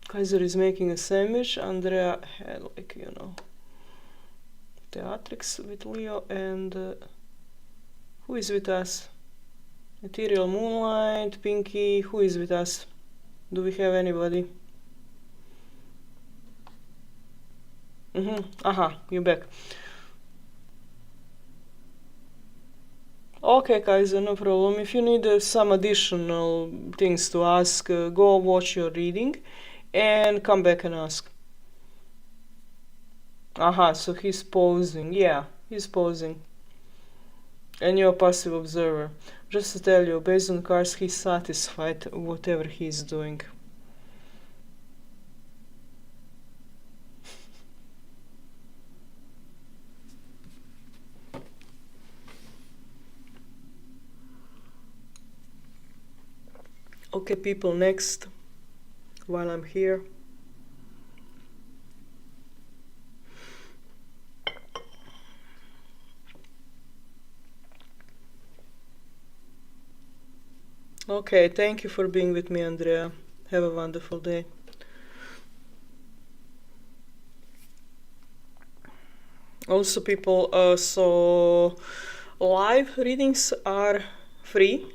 Kaiser is making a sandwich. Andrea had, like, you know, theatrics with Leo. And who is with us? Ethereal Moonlight, Pinky. Who is with us? Do we have anybody? Aha, you back. Okay, Kaiser, no problem. If you need some additional things to ask, go watch your reading and come back and ask. Aha, so he's posing. Yeah, he's posing. And you're a passive observer. Just to tell you, based on cards, he's satisfied whatever he's doing. Okay, people, next, while I'm here. Okay, thank you for being with me, Andrea. Have a wonderful day. Also, people, so live readings are free,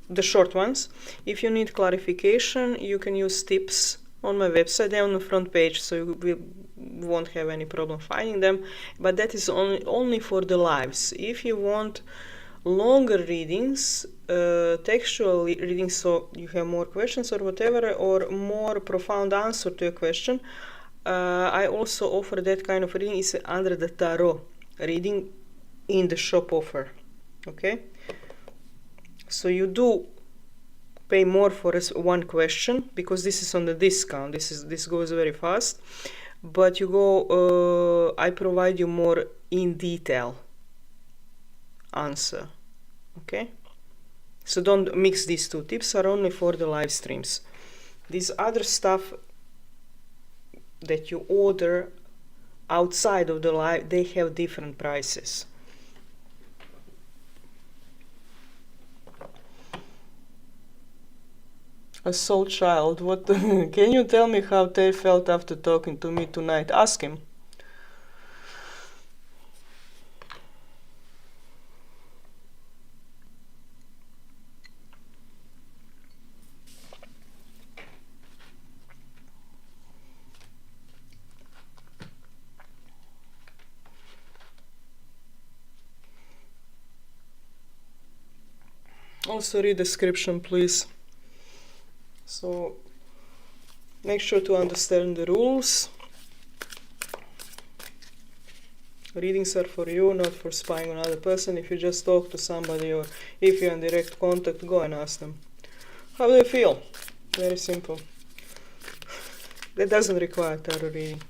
the short ones. If you need clarification, you can use tips on my website. They're on the front page, so you won't have any problem finding them. But that is only for the lives. If you want longer readings, textual readings, so you have more questions or whatever, or more profound answer to a question, I also offer that kind of reading. Is under the tarot reading in the shop offer. Okay, so you do pay more for one question because this is on the discount. This goes very fast, but you go. I provide you more in detail answer. Okay, so don't mix these two. Tips are only for the live streams. This other stuff that you order outside of the live, they have different prices. A soul child. What? Can you tell me how they felt after talking to me tonight? Ask him. Also read description, please. So make sure to understand the rules. Readings are for you, not for spying on another person. If you just talk to somebody or if you're in direct contact, go and ask them. How do you feel? Very simple. That doesn't require tarot reading.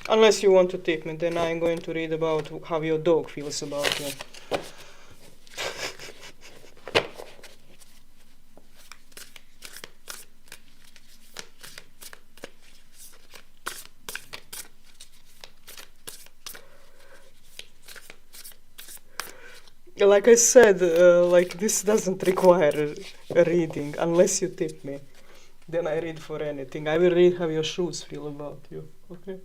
Unless you want to tip me, then I'm going to read about how your dog feels about you. Like I said, like this doesn't require a reading unless you tip me. Then I read for anything. I will read how your shoes feel about you. Okay.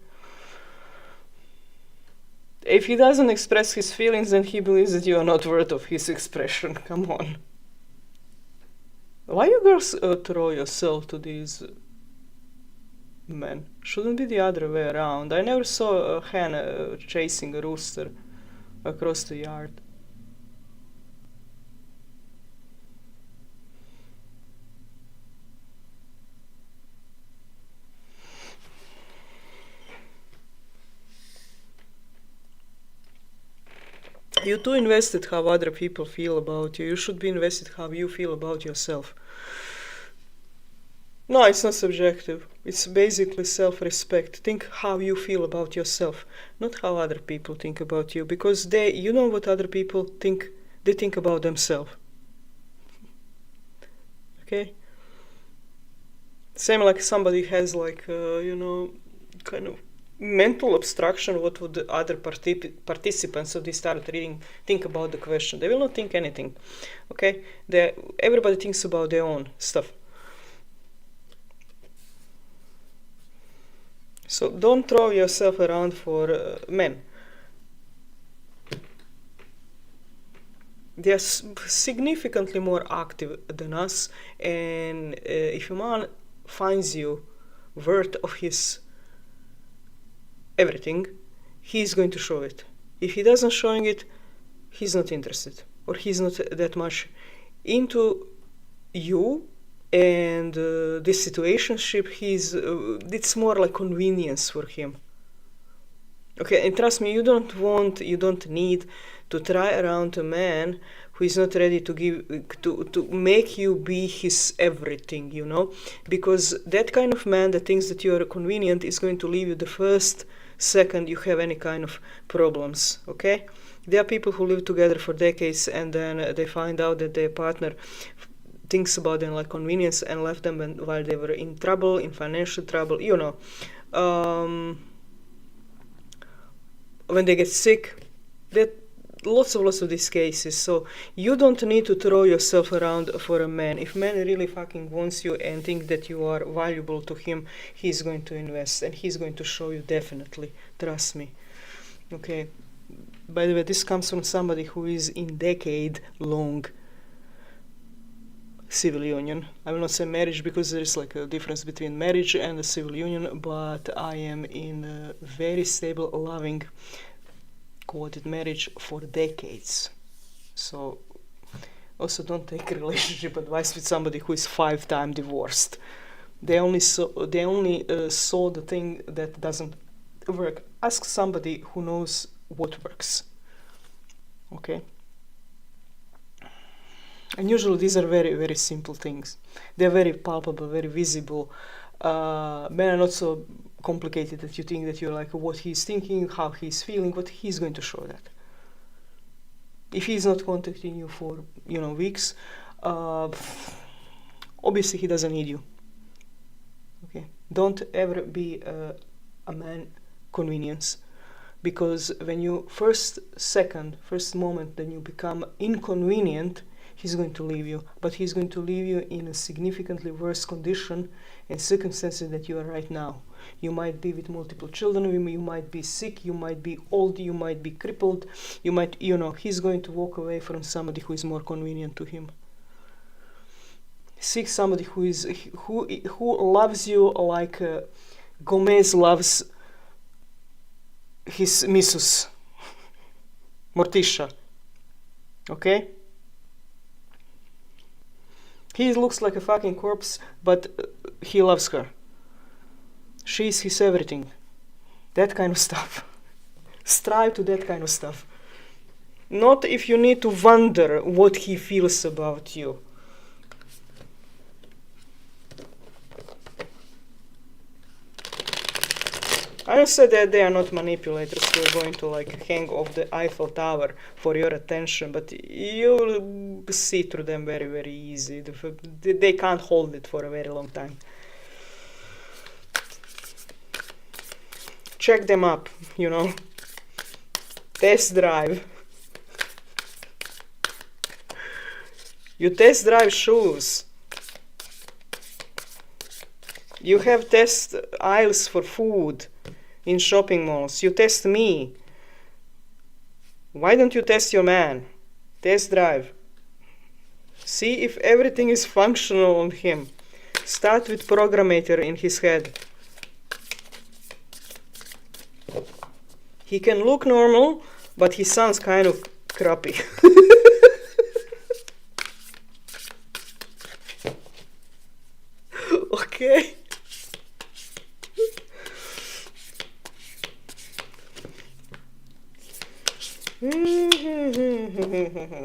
If he doesn't express his feelings, then he believes that you are not worth of his expression. Come on. Why you girls throw yourself to these men? Shouldn't be the other way around. I never saw a hen chasing a rooster across the yard. You too invested how other people feel about you. You should be invested how you feel about yourself. No, it's not subjective. It's basically self-respect. Think how you feel about yourself, not how other people think about you. Because you know what other people think. They think about themselves. Okay? Same like somebody has like, kind of mental obstruction. What would the other participants of this start reading think about the question? They will not think anything. Okay? Everybody thinks about their own stuff. So don't throw yourself around for men. They are significantly more active than us, and if a man finds you worth of his everything, he's going to show it. If he doesn't showing it, he's not interested, or he's not that much into you. And this situationship, it's more like convenience for him. Okay, and trust me, you don't need to try around a man who is not ready to make you be his everything, because that kind of man that thinks that you are convenient is going to leave you the first second you have any kind of problems. Okay, there are people who live together for decades and then they find out that their partner thinks about them like convenience and left them while they were in trouble, in financial trouble, when they get sick. That lots of these cases. So you don't need to throw yourself around for a man. If man really fucking wants you and think that you are valuable to him, he's going to invest and he's going to show you, definitely. Trust me. Okay. By the way, this comes from somebody who is in decade-long civil union. I will not say marriage because there is like a difference between marriage and a civil union, but I am in a very stable, loving, quoted marriage for decades. So also don't take relationship advice with somebody who is 5 times divorced. They only saw the thing that doesn't work. Ask somebody who knows what works. Okay? And usually these are very, very simple things. They're very palpable, very visible. Men are not so complicated that you think that you're like what he's thinking, how he's feeling, but he's going to show that. If he's not contacting you for, weeks, obviously he doesn't need you. Okay? Don't ever be a man convenience. because when you first moment then you become inconvenient, he's going to leave you, but he's going to leave you in a significantly worse condition and circumstances that you are right now. You might be with multiple children, you might be sick, you might be old, you might be crippled, you might, he's going to walk away from somebody who is more convenient to him. Seek somebody who loves you like Gomez loves his missus, Morticia. Okay? He looks like a fucking corpse, but he loves her. She's his everything. That kind of stuff. Strive to that kind of stuff. Not if you need to wonder what he feels about you. I don't say that they are not manipulators who are going to like hang off the Eiffel Tower for your attention, but you'll see through them very, very easy. They can't hold it for a very long time. Check them up, Test drive. You test drive shoes. You have test aisles for food in shopping malls. You test me. Why don't you test your man? Test drive. See if everything is functional on him. Start with programmator in his head. He can look normal, but he sounds kind of crappy. Okay.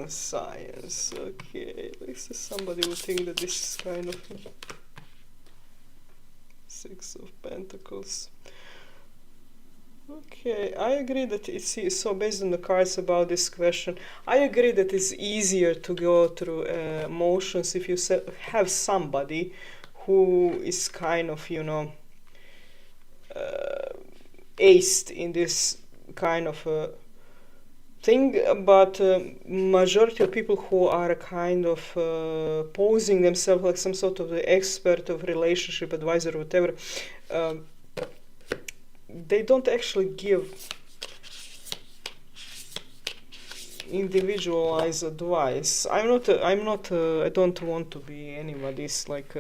Science, okay. This is somebody would think that this is kind of Six of Pentacles. Okay, I agree that it's so based on the cards about this question. I agree that it's easier to go through emotions if you have somebody who is kind of, aced in this kind of thing, but majority of people who are kind of posing themselves like some sort of the expert of relationship advisor or whatever, they don't actually give individualized advice. I don't want to be anybody's like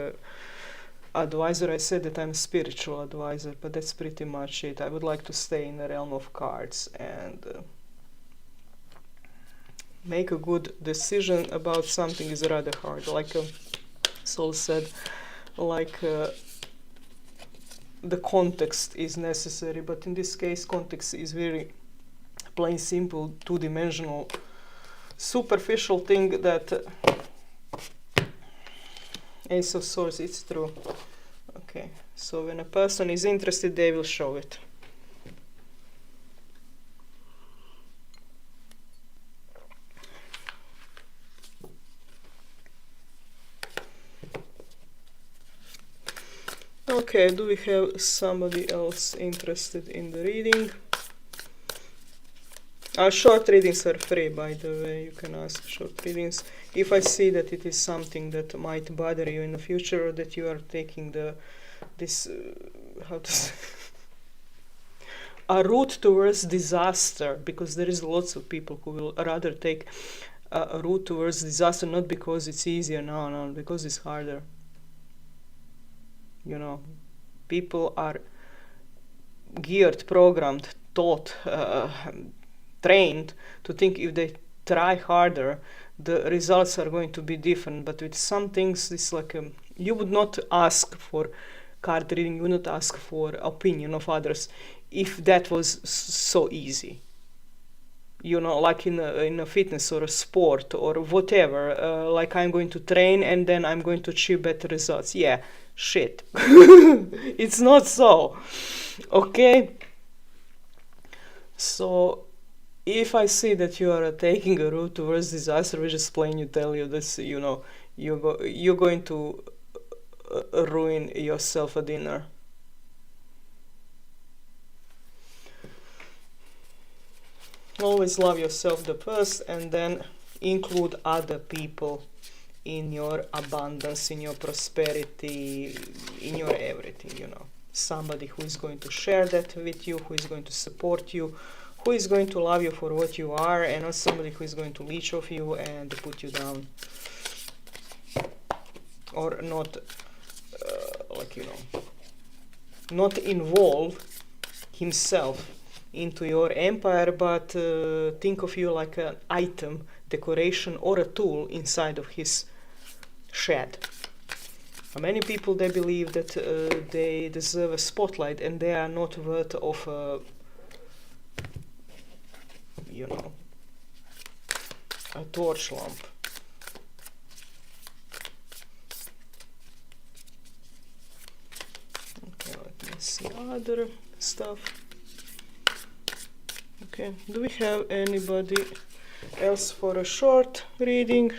advisor. I said that I'm a spiritual advisor, but that's pretty much it. I would like to stay in the realm of cards and make a good decision about something is rather hard. Like Sol said, like the context is necessary, but in this case context is very plain simple, two-dimensional, superficial thing that Ace of Swords, it's true. Okay, so when a person is interested, they will show it. Okay, do we have somebody else interested in the reading? Short readings are free, by the way. You can ask short readings. If I see that it is something that might bother you in the future, or that you are taking how to say, a route towards disaster, because there is lots of people who will rather take a route towards disaster, not because it's easier, no, because it's harder. People are geared, programmed, taught, trained to think if they try harder, the results are going to be different. But with some things, it's like you would not ask for card reading, you would not ask for opinion of others if that was so easy. Like in a fitness or a sport or whatever, like I'm going to train and then I'm going to achieve better results. Yeah, shit. It's not so. Okay? So, if I see that you are taking a route towards disaster, we just plain tell you this, you're going to ruin yourself a dinner. Always love yourself the first, and then include other people in your abundance, in your prosperity, in your everything, you know. Somebody who is going to share that with you, who is going to support you, who is going to love you for what you are, and not somebody who is going to leech off you and put you down. Or not, like, you know, not involve himself into your empire, but think of you like an item, decoration, or a tool inside of his shed. Many people, they believe that they deserve a spotlight and they are not worth of a, you know, a torch lamp. Okay, let me see other stuff. Okay, do we have anybody else for a short reading?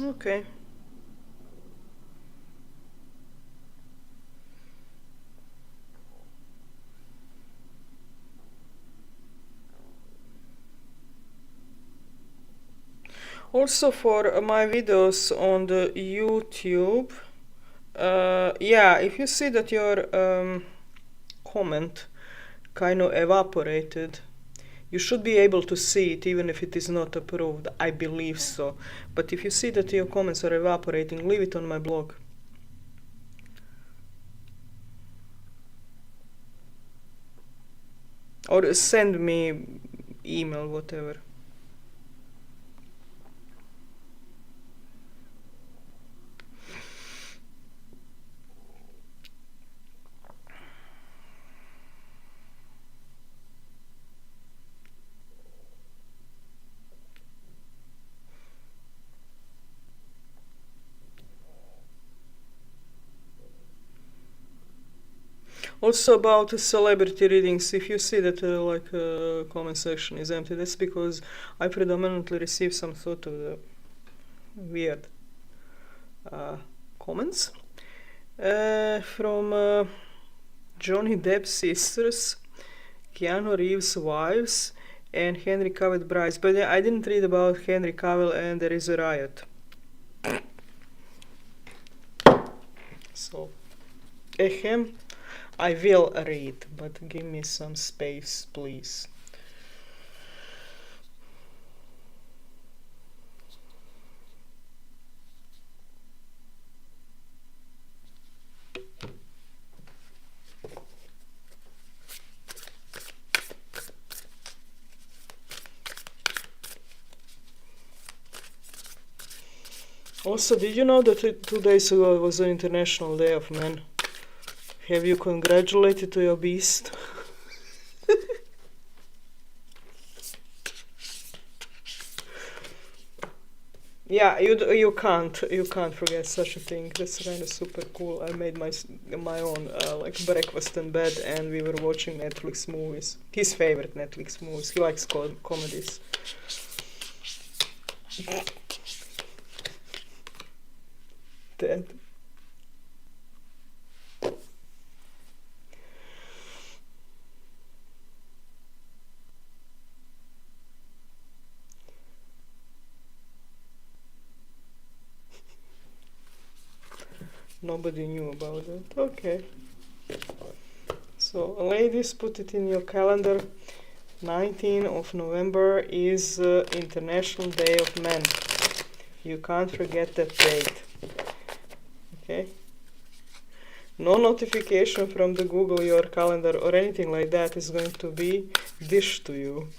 Okay. Also for my videos on the YouTube, yeah, if you see that your comment kind of evaporated, you should be able to see it even if it is not approved. I believe so. But if you see that your comments are evaporating, leave it on my blog. Or send me email, whatever. Also about celebrity readings, if you see that comment section is empty, that's because I predominantly receive some sort of weird comments from Johnny Depp's sisters, Keanu Reeves' wives, and Henry Cavill brides. But I didn't read about Henry Cavill and There Is a Riot. So, ahem. I will read, but give me some space, please. Also, did you know that 2 days ago was the International Day of Men? Have you congratulated to your beast? Yeah, you can't forget such a thing. That's kind of super cool. I made my own like breakfast in bed, and we were watching Netflix movies. His favorite Netflix movies. He likes comedies. Dead. Nobody knew about it. Okay. So, ladies, put it in your calendar. 19th of November is International Day of Men. You can't forget that date. Okay. No notification from the Google your calendar or anything like that is going to be dished to you.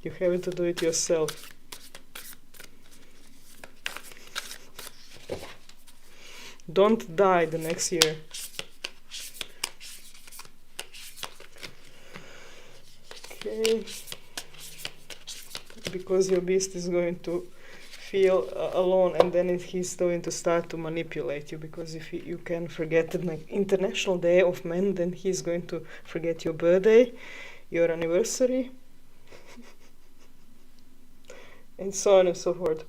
You have to do it yourself. Don't die the next year. Okay. Because your beast is going to feel alone, and then he's going to start to manipulate you, because if you can forget the International Day of Men, then he's going to forget your birthday, your anniversary, and so on and so forth.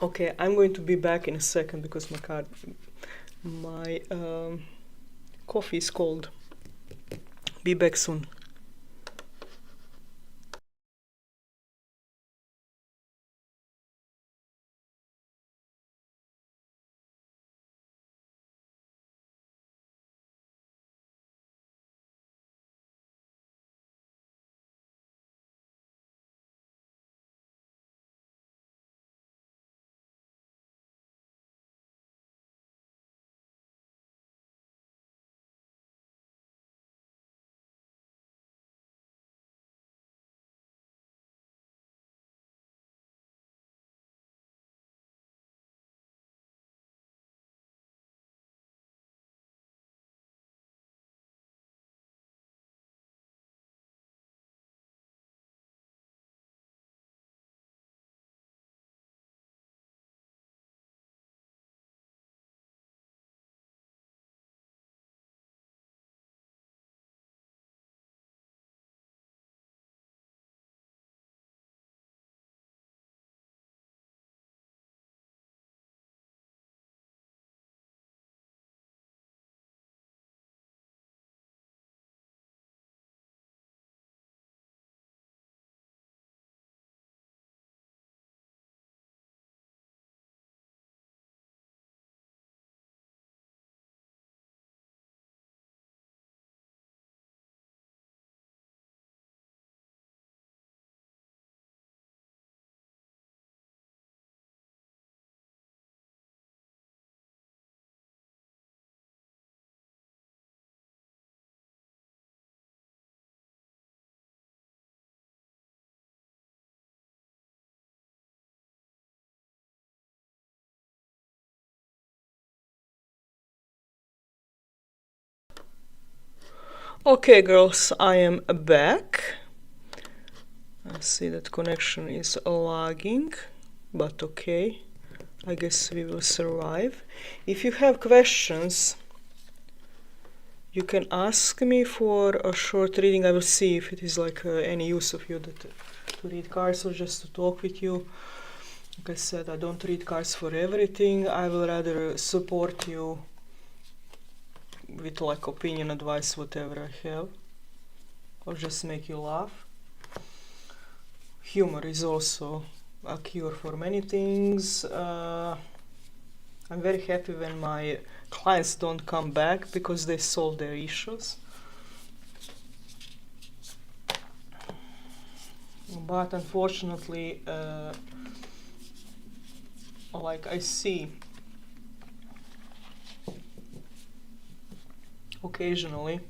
Okay, I'm going to be back in a second because my coffee is cold. Be back soon. Okay, girls, I am back. I see that connection is lagging, but okay, I guess we will survive. If you have questions, you can ask me for a short reading. I will see if it is like any use of you to read cards or just to talk with you. Like I said, I don't read cards for everything. I will rather support you with like opinion, advice, whatever I have, or just make you laugh. Humor is also a cure for many things. I'm very happy when my clients don't come back because they solve their issues. But unfortunately, like I see occasionally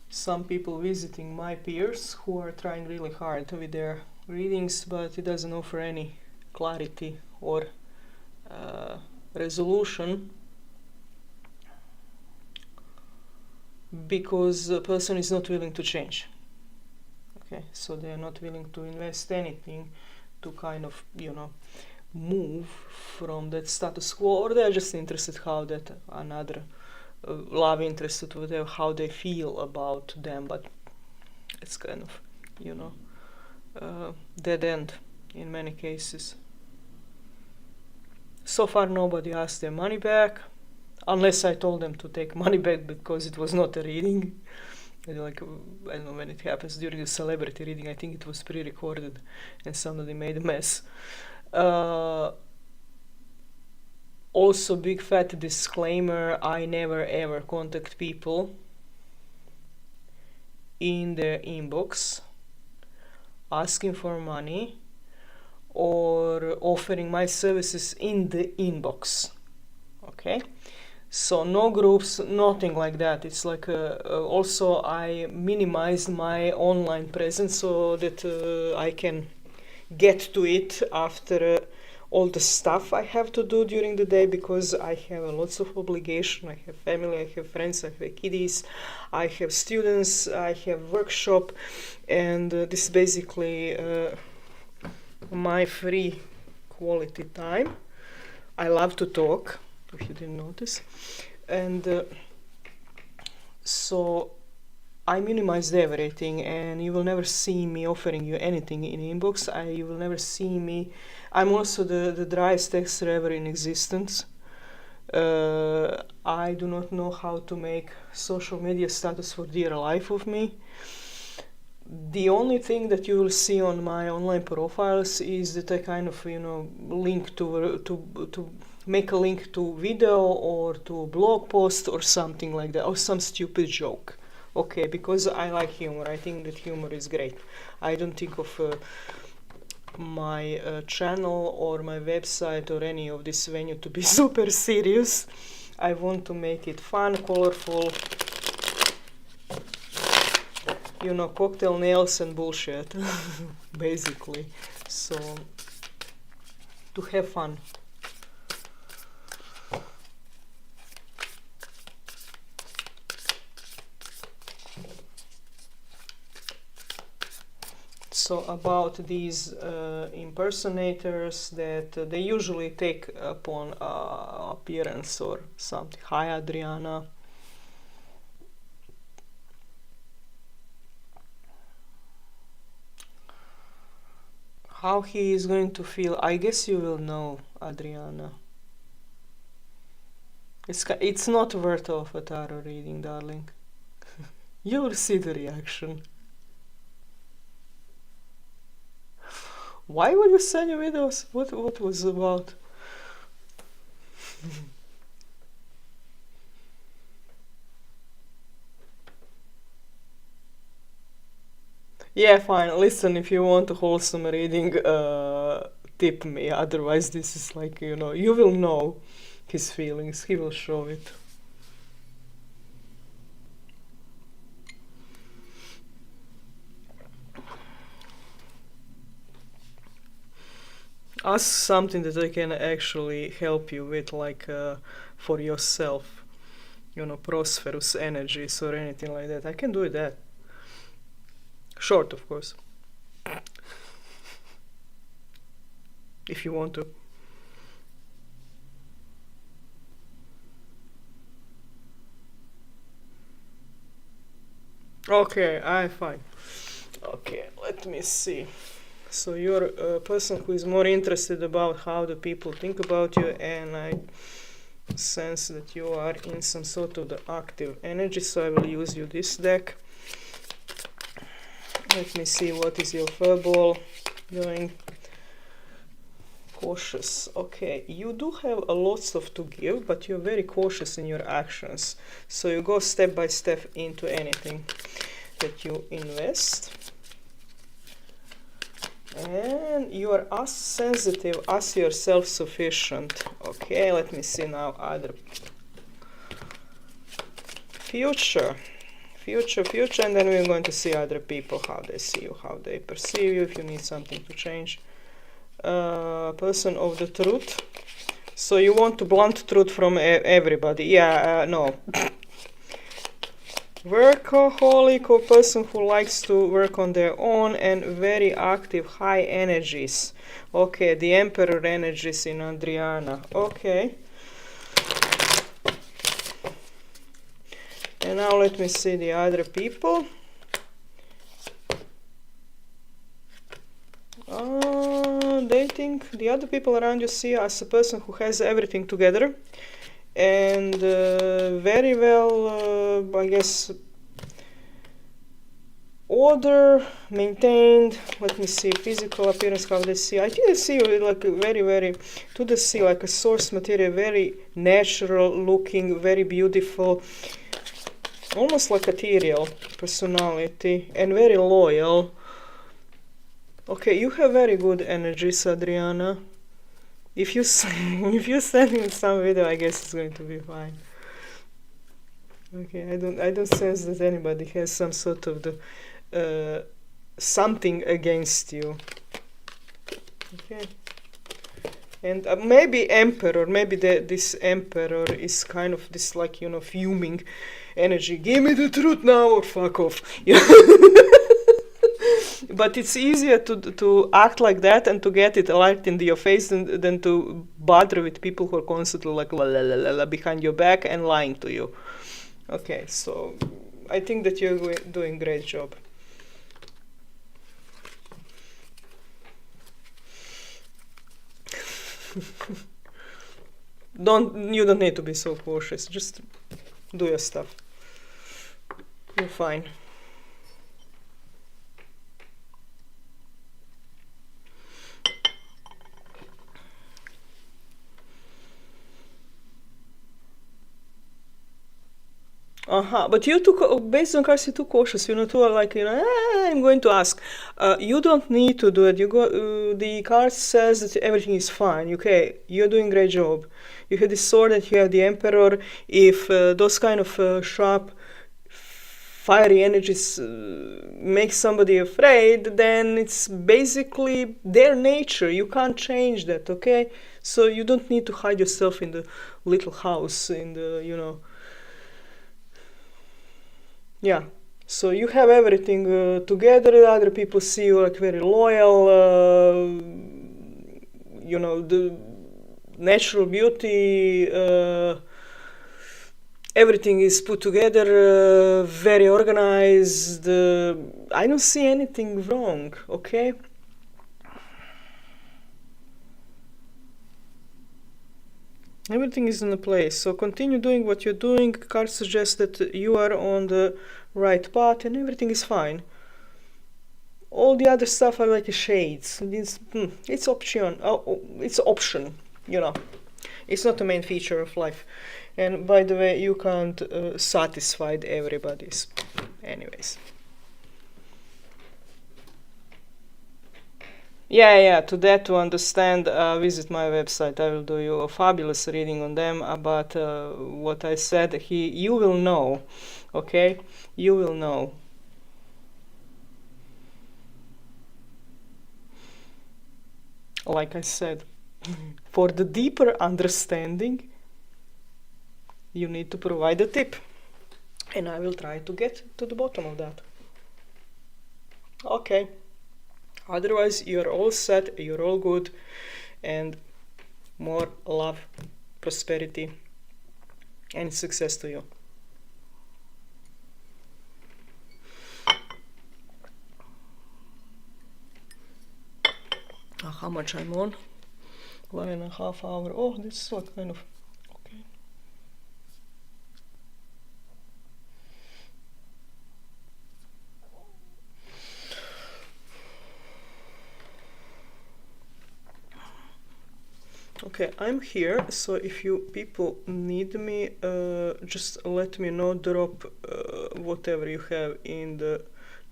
some people visiting my peers who are trying really hard with their readings, but it doesn't offer any clarity or resolution, because the person is not willing to change. Okay, so they are not willing to invest anything to kind of, move from that status quo, or they are just interested how that another love interested with them, how they feel about them, but it's kind of, dead end in many cases. So far nobody asked their money back, unless I told them to take money back because it was not a reading. Like, I don't know when it happens during a celebrity reading, I think it was pre-recorded and somebody made a mess. Also, big fat disclaimer, I never ever contact people in the inbox asking for money or offering my services in the inbox. Okay, so no groups, nothing like that. It's like also I minimize my online presence so that I can get to it after all the stuff I have to do during the day, because I have lots of obligation. I have family, I have friends, I have kiddies, I have students, I have workshop, and this is basically my free quality time. I love to talk, if you didn't notice, and so I minimized everything, and you will never see me offering you anything in inbox. You will never see me. I'm also the driest texter ever in existence. I do not know how to make social media status for dear life of me. The only thing that you will see on my online profiles is that I kind of, link to make a link to video or to a blog post or something like that, or some stupid joke. Okay, because I like humor. I think that humor is great. I don't think of my channel or my website or any of this venue to be super serious. I want to make it fun, colorful, cocktail nails and bullshit, basically. So, to have fun. So about these impersonators, that they usually take upon appearance or something. Hi, Adriana. How he is going to feel, I guess you will know, Adriana. It's not worth of a tarot reading, darling. You will see the reaction. Why would you send your videos? What was it about? Yeah, fine. Listen, if you want a wholesome reading, tip me. Otherwise, this is like, you will know his feelings. He will show it. Ask something that I can actually help you with, like for yourself, prosperous energies or anything like that. I can do that. Short, of course. If you want to. Okay, I'm fine. Okay, let me see. So you're a person who is more interested about how the people think about you, and I sense that you are in some sort of the active energy, so I will use you this deck. Let me see, what is your furball doing? Cautious. Okay, you do have a lot of to give, but you're very cautious in your actions. So you go step by step into anything that you invest. And you are as sensitive as you're self-sufficient. Okay, let me see now other future, and then we're going to see other people, how they see you, how they perceive you, if you need something to change. Person of the truth. So you want to blunt truth from everybody. Yeah, no. Workaholic, or person who likes to work on their own, and very active, high energies. Okay, the Emperor energies in Adriana. Okay. And now let me see the other people. Dating the other people around you see as a person who has everything together, and very well, I guess, order maintained. Let me see, physical appearance, how they see. I think they see you like very, very, to the sea, like a source material, very natural looking, very beautiful. almost like ethereal personality and very loyal. Okay, you have very good energies, Adriana. If you if you send me some video, I guess it's going to be fine. Okay, I don't sense that anybody has some sort of the something against you. Okay. And maybe emperor, maybe this emperor is kind of this, like, you know, fuming energy. Give me the truth now or fuck off. But it's easier to act like that and to get it right in your face than to bother with people who are constantly like la, la, la, la, la, behind your back and lying to you. Okay, so I think that you're doing a great job. You don't need to be so cautious. Just do your stuff. You're fine. But you took, based on cards, you too cautious. You're not too like, you know, I'm going to ask. You don't need to do it. You go. The card says that everything is fine. Okay, you're doing a great job. You have the sword and you have the emperor. If those kind of sharp, fiery energies make somebody afraid, then it's basically their nature. You can't change that. Okay, so you don't need to hide yourself in the little house in the, you know. Yeah, so you have everything together. Other people see you like very loyal, you know, the natural beauty, everything is put together, very organized. I don't see anything wrong, okay? Everything is in a place, so continue doing what you're doing. Cards suggest that you are on the right path and everything is fine. All the other stuff are like shades. It's option. It's option, you know. It's not the main feature of life. And by the way, you can't satisfy everybody's. Anyways. Yeah, to understand, visit my website. I will do you a fabulous reading on them about what I said. You will know, okay? You will know. Like I said, for the deeper understanding, you need to provide a tip. And I will try to get to the bottom of that. Okay. Otherwise, you're all set, you're all good, and more love, prosperity, and success to you. How much I'm on? 1.5 hours. Oh, this is like kind of okay. Okay, I'm here, so if you people need me, just let me know, drop whatever you have in the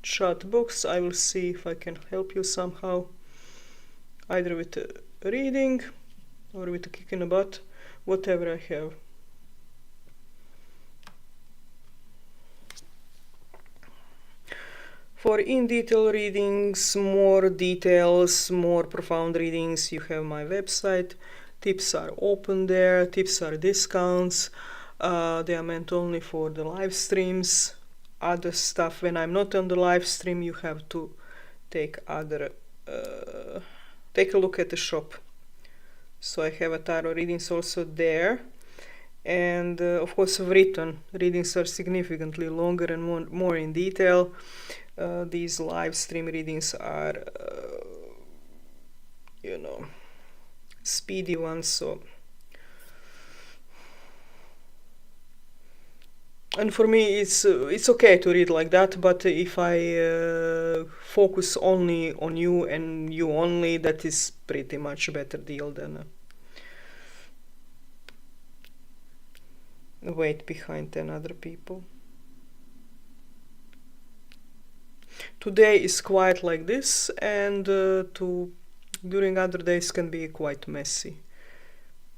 chat box. I will see if I can help you somehow, either with a reading or with a kick in the butt, whatever I have. For in-detail readings, more details, more profound readings, you have my website. Tips are open there, tips are discounts. They are meant only for the live streams. Other stuff, when I'm not on the live stream, you have to take take a look at the shop. So I have a tarot readings also there. And of course, written readings are significantly longer and more in detail. These live stream readings are, you know, speedy ones. So, and for me, it's okay to read like that. But if I focus only on you and you only, that is pretty much a better deal than wait behind 10 other people. today is quite like this, and during other days can be quite messy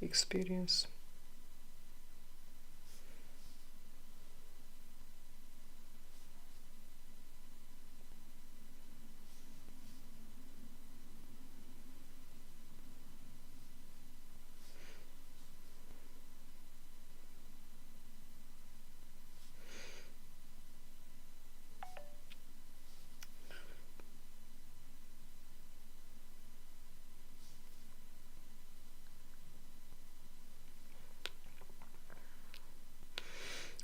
experience.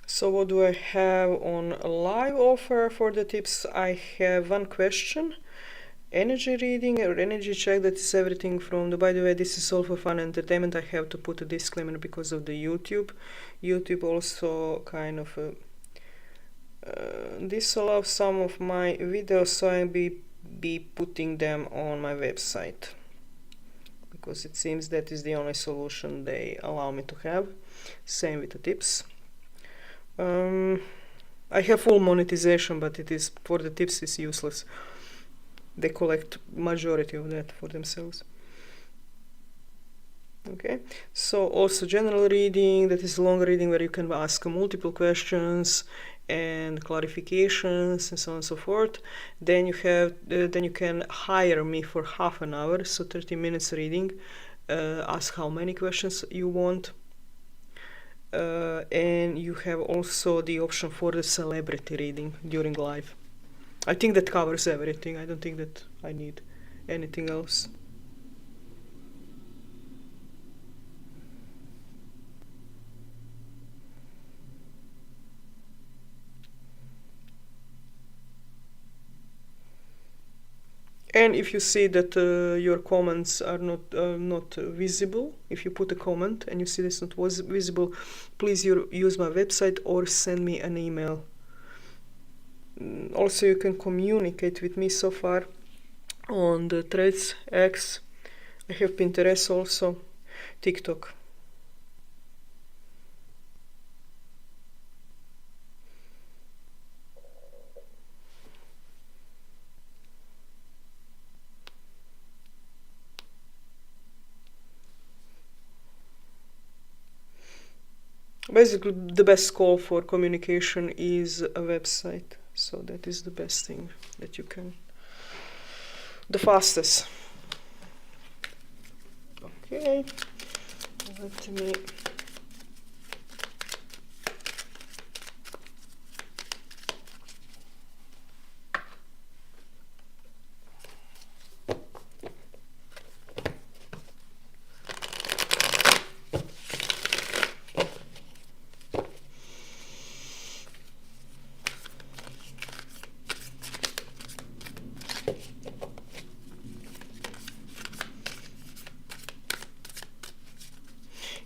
So what do I have on a live offer for the tips? I have one question. Energy reading or energy check, that is everything from the, by the way, this is all for fun entertainment. I have to put a disclaimer because of the YouTube. YouTube also kind of disallows some of my videos, so I'll be putting them on my website, because it seems that is the only solution they allow me to have. Same with the tips. I have full monetization, but it is, for the tips is useless. They collect majority of that for themselves. Okay, so also general reading, that is long reading where you can ask multiple questions and clarifications and so on and so forth. Then you have then you can hire me for half an hour, so 30 minutes reading. Ask how many questions you want. And you have also the option for the celebrity reading during live. I think that covers everything. I don't think that I need anything else. And if you see that your comments are not visible, if you put a comment and you see this not was visible, please use my website or send me an email. Also, you can communicate with me so far on the Threads, X. I have Pinterest also, TikTok. Basically, the best call for communication is a website. So that is the best thing that you can, the fastest. Okay, let me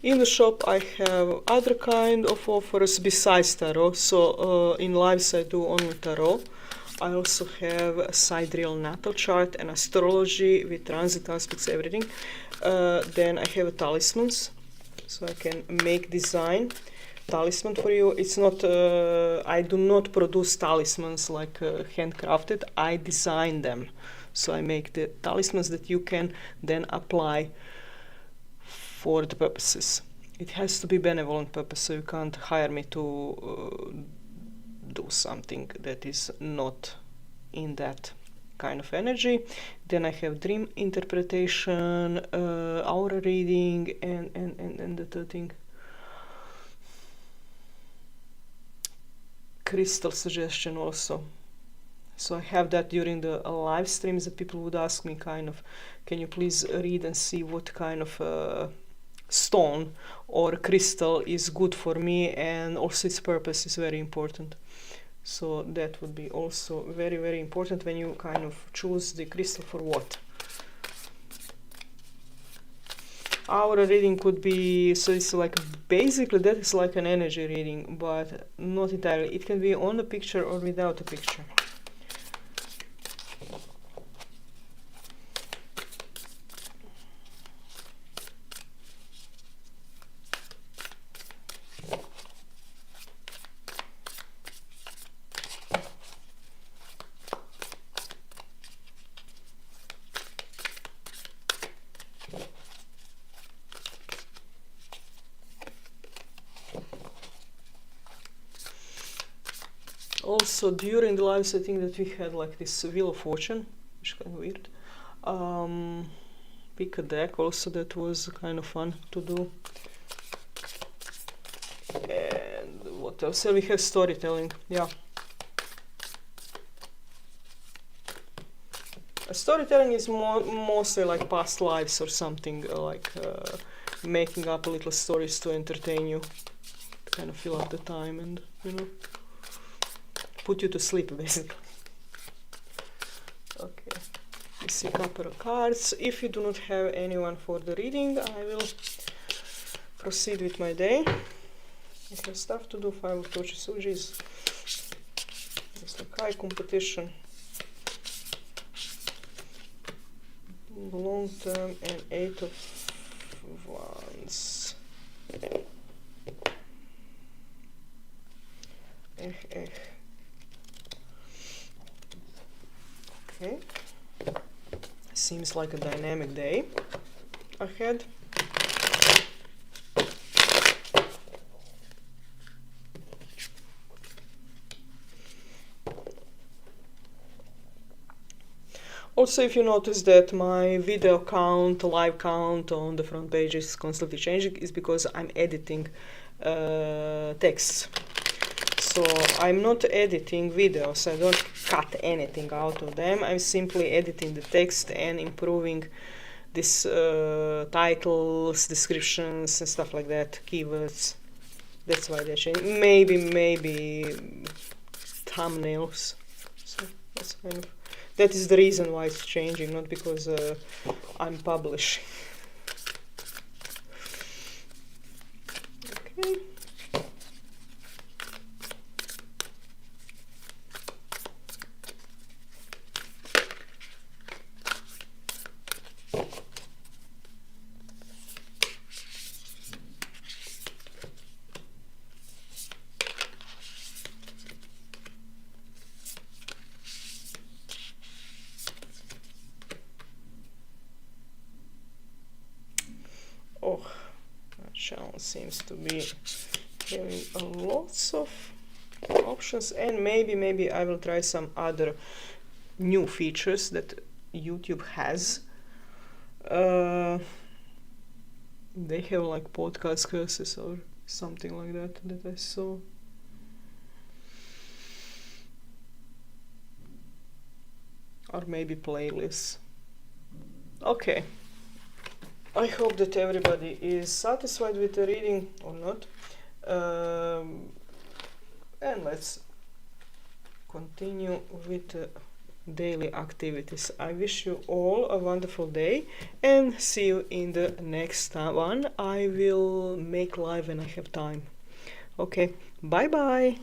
in the shop I have other kind of offers besides tarot. So in lives I do only tarot. I also have a sidereal natal chart and astrology with transit aspects, everything. Then I have talismans, so I can make design talisman for you. It's not I do not produce talismans like handcrafted. I design them, so I make the talismans that you can then apply for the purposes. It has to be benevolent purpose, so you can't hire me to do something that is not in that kind of energy. Then I have dream interpretation, aura reading, and the third thing, crystal suggestion also. So I have that during the live streams that people would ask me kind of, can you please read and see what kind of stone or crystal is good for me, and also its purpose is very important. So that would be also very, very important when you kind of choose the crystal for what. Aura reading could be, so it's like basically that is like an energy reading, but not entirely. It can be on a picture or without a picture. Also during the lives, I think that we had like this Wheel of Fortune, which is kind of weird. Pick a deck also, that was kind of fun to do. And what else? We have storytelling, yeah. Storytelling is mostly like past lives or something, making up little stories to entertain you, to kind of fill up the time and, you know, put you to sleep basically. Okay, you see a couple of cards. If you do not have anyone for the reading, I will proceed with my day. I have stuff to do. 5 of Torches, oh jeez. It's like high competition. Long term and 8 of Wands. Okay. Seems like a dynamic day ahead. Also, if you notice that my video count, live count on the front page is constantly changing, is because I'm editing texts. So I'm not editing videos, I don't cut anything out of them, I'm simply editing the text and improving this titles, descriptions and stuff like that, keywords. That's why they're changing. Maybe thumbnails. So that's kind of, that is the reason why it's changing, not because I'm publishing. Okay. Oh, that channel seems to be having lots of options, and maybe I will try some other new features that YouTube has. They have like podcast curses or something like that I saw. Or maybe playlists. Okay. I hope that everybody is satisfied with the reading or not. And let's continue with the daily activities. I wish you all a wonderful day and see you in the next one. I will make live when I have time. Okay, bye bye.